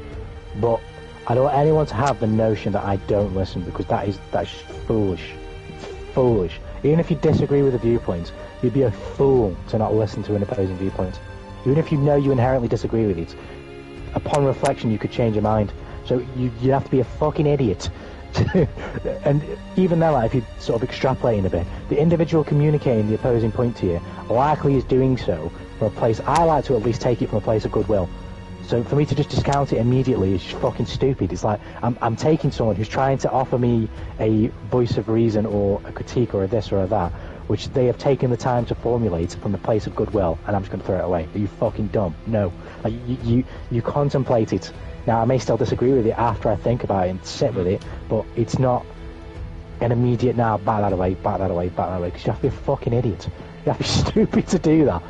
but I don't want anyone to have the notion that I don't listen, because that's just foolish. It's foolish. Even if you disagree with the viewpoints, you'd be a fool to not listen to an opposing viewpoint. Even if you know you inherently disagree with it, upon reflection you could change your mind. So you have to be a fucking idiot. And even then, like, if you sort of extrapolating a bit, the individual communicating the opposing point to you likely is doing so from a place, I like to at least take it from a place of goodwill. So for me to just discount it immediately is just fucking stupid. It's like I'm taking someone who's trying to offer me a voice of reason or a critique or a this or a that, which they have taken the time to formulate from a place of goodwill, and I'm just going to throw it away. Are you fucking dumb? No. Like, you contemplate it. Now, I may still disagree with it after I think about it and sit with it, but it's not an immediate, now, back that away, because you have to be a fucking idiot. You have to be stupid to do that.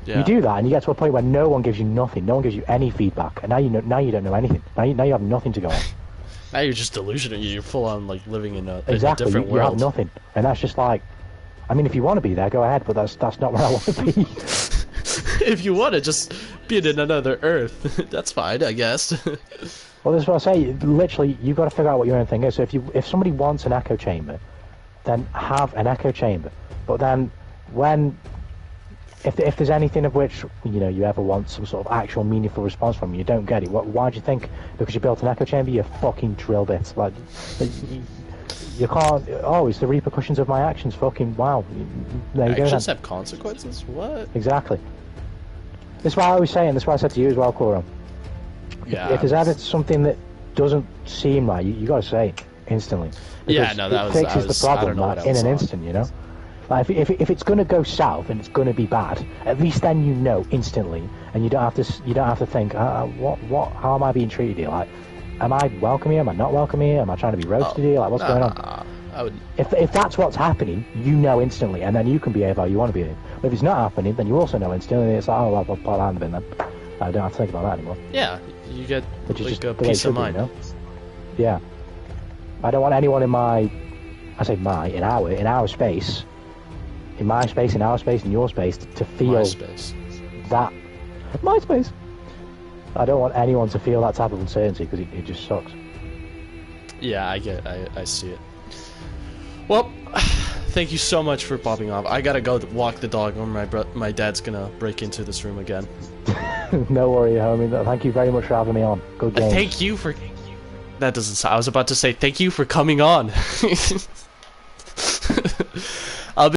Yeah. You do that, and you get to a point where no one gives you nothing, no one gives you any feedback, and now you don't know anything. Now you have nothing to go on. Now you're just delusional. You're full on like living in a Exactly. different world. You have nothing, and that's just like, I mean, if you want to be there, go ahead, but that's not where I want to be. If you want to just be in another Earth, that's fine, I guess. Well, that's what I say. Literally, you've got to figure out what your own thing is. So if somebody wants an echo chamber, then have an echo chamber. But then if there's anything of which, you know, you ever want some sort of actual meaningful response from, you don't get it. Why do you think? Because you built an echo chamber, you fucking drilled it. Like, you can't. Oh, it's the repercussions of my actions. Fucking wow. There you go. Actions have consequences. What? Exactly. That's why I always say, and that's why I said to you as well, Corum. Yeah. If there's ever something that doesn't seem right, you got to say it instantly. Yeah, no, that fixes the problem like, in an instant, you know. Like if it's going to go south and it's going to be bad, at least then you know instantly, and you don't have to think, what? How am I being treated here? Like, am I welcome here? Am I not welcome here? Am I trying to be roasted here? Like, what's going on? If that's what's happening, you know instantly, and then you can behave how you want to behave. But if it's not happening, then you also know instantly. And it's like, oh, I'll put that in the bin then. I don't have to think about that anymore. Yeah, you get which is like just a peace of mind. Be, you know? Yeah. I don't want anyone in in our space, in my space, in our space, in your space, to feel that. My space. I don't want anyone to feel that type of uncertainty because it just sucks. Yeah, I see it. Well, thank you so much for popping off. I gotta go walk the dog, or my dad's gonna break into this room again. No worry, homie. Thank you very much for having me on. Good game. Thank you for... That doesn't sound... I was about to say thank you for coming on.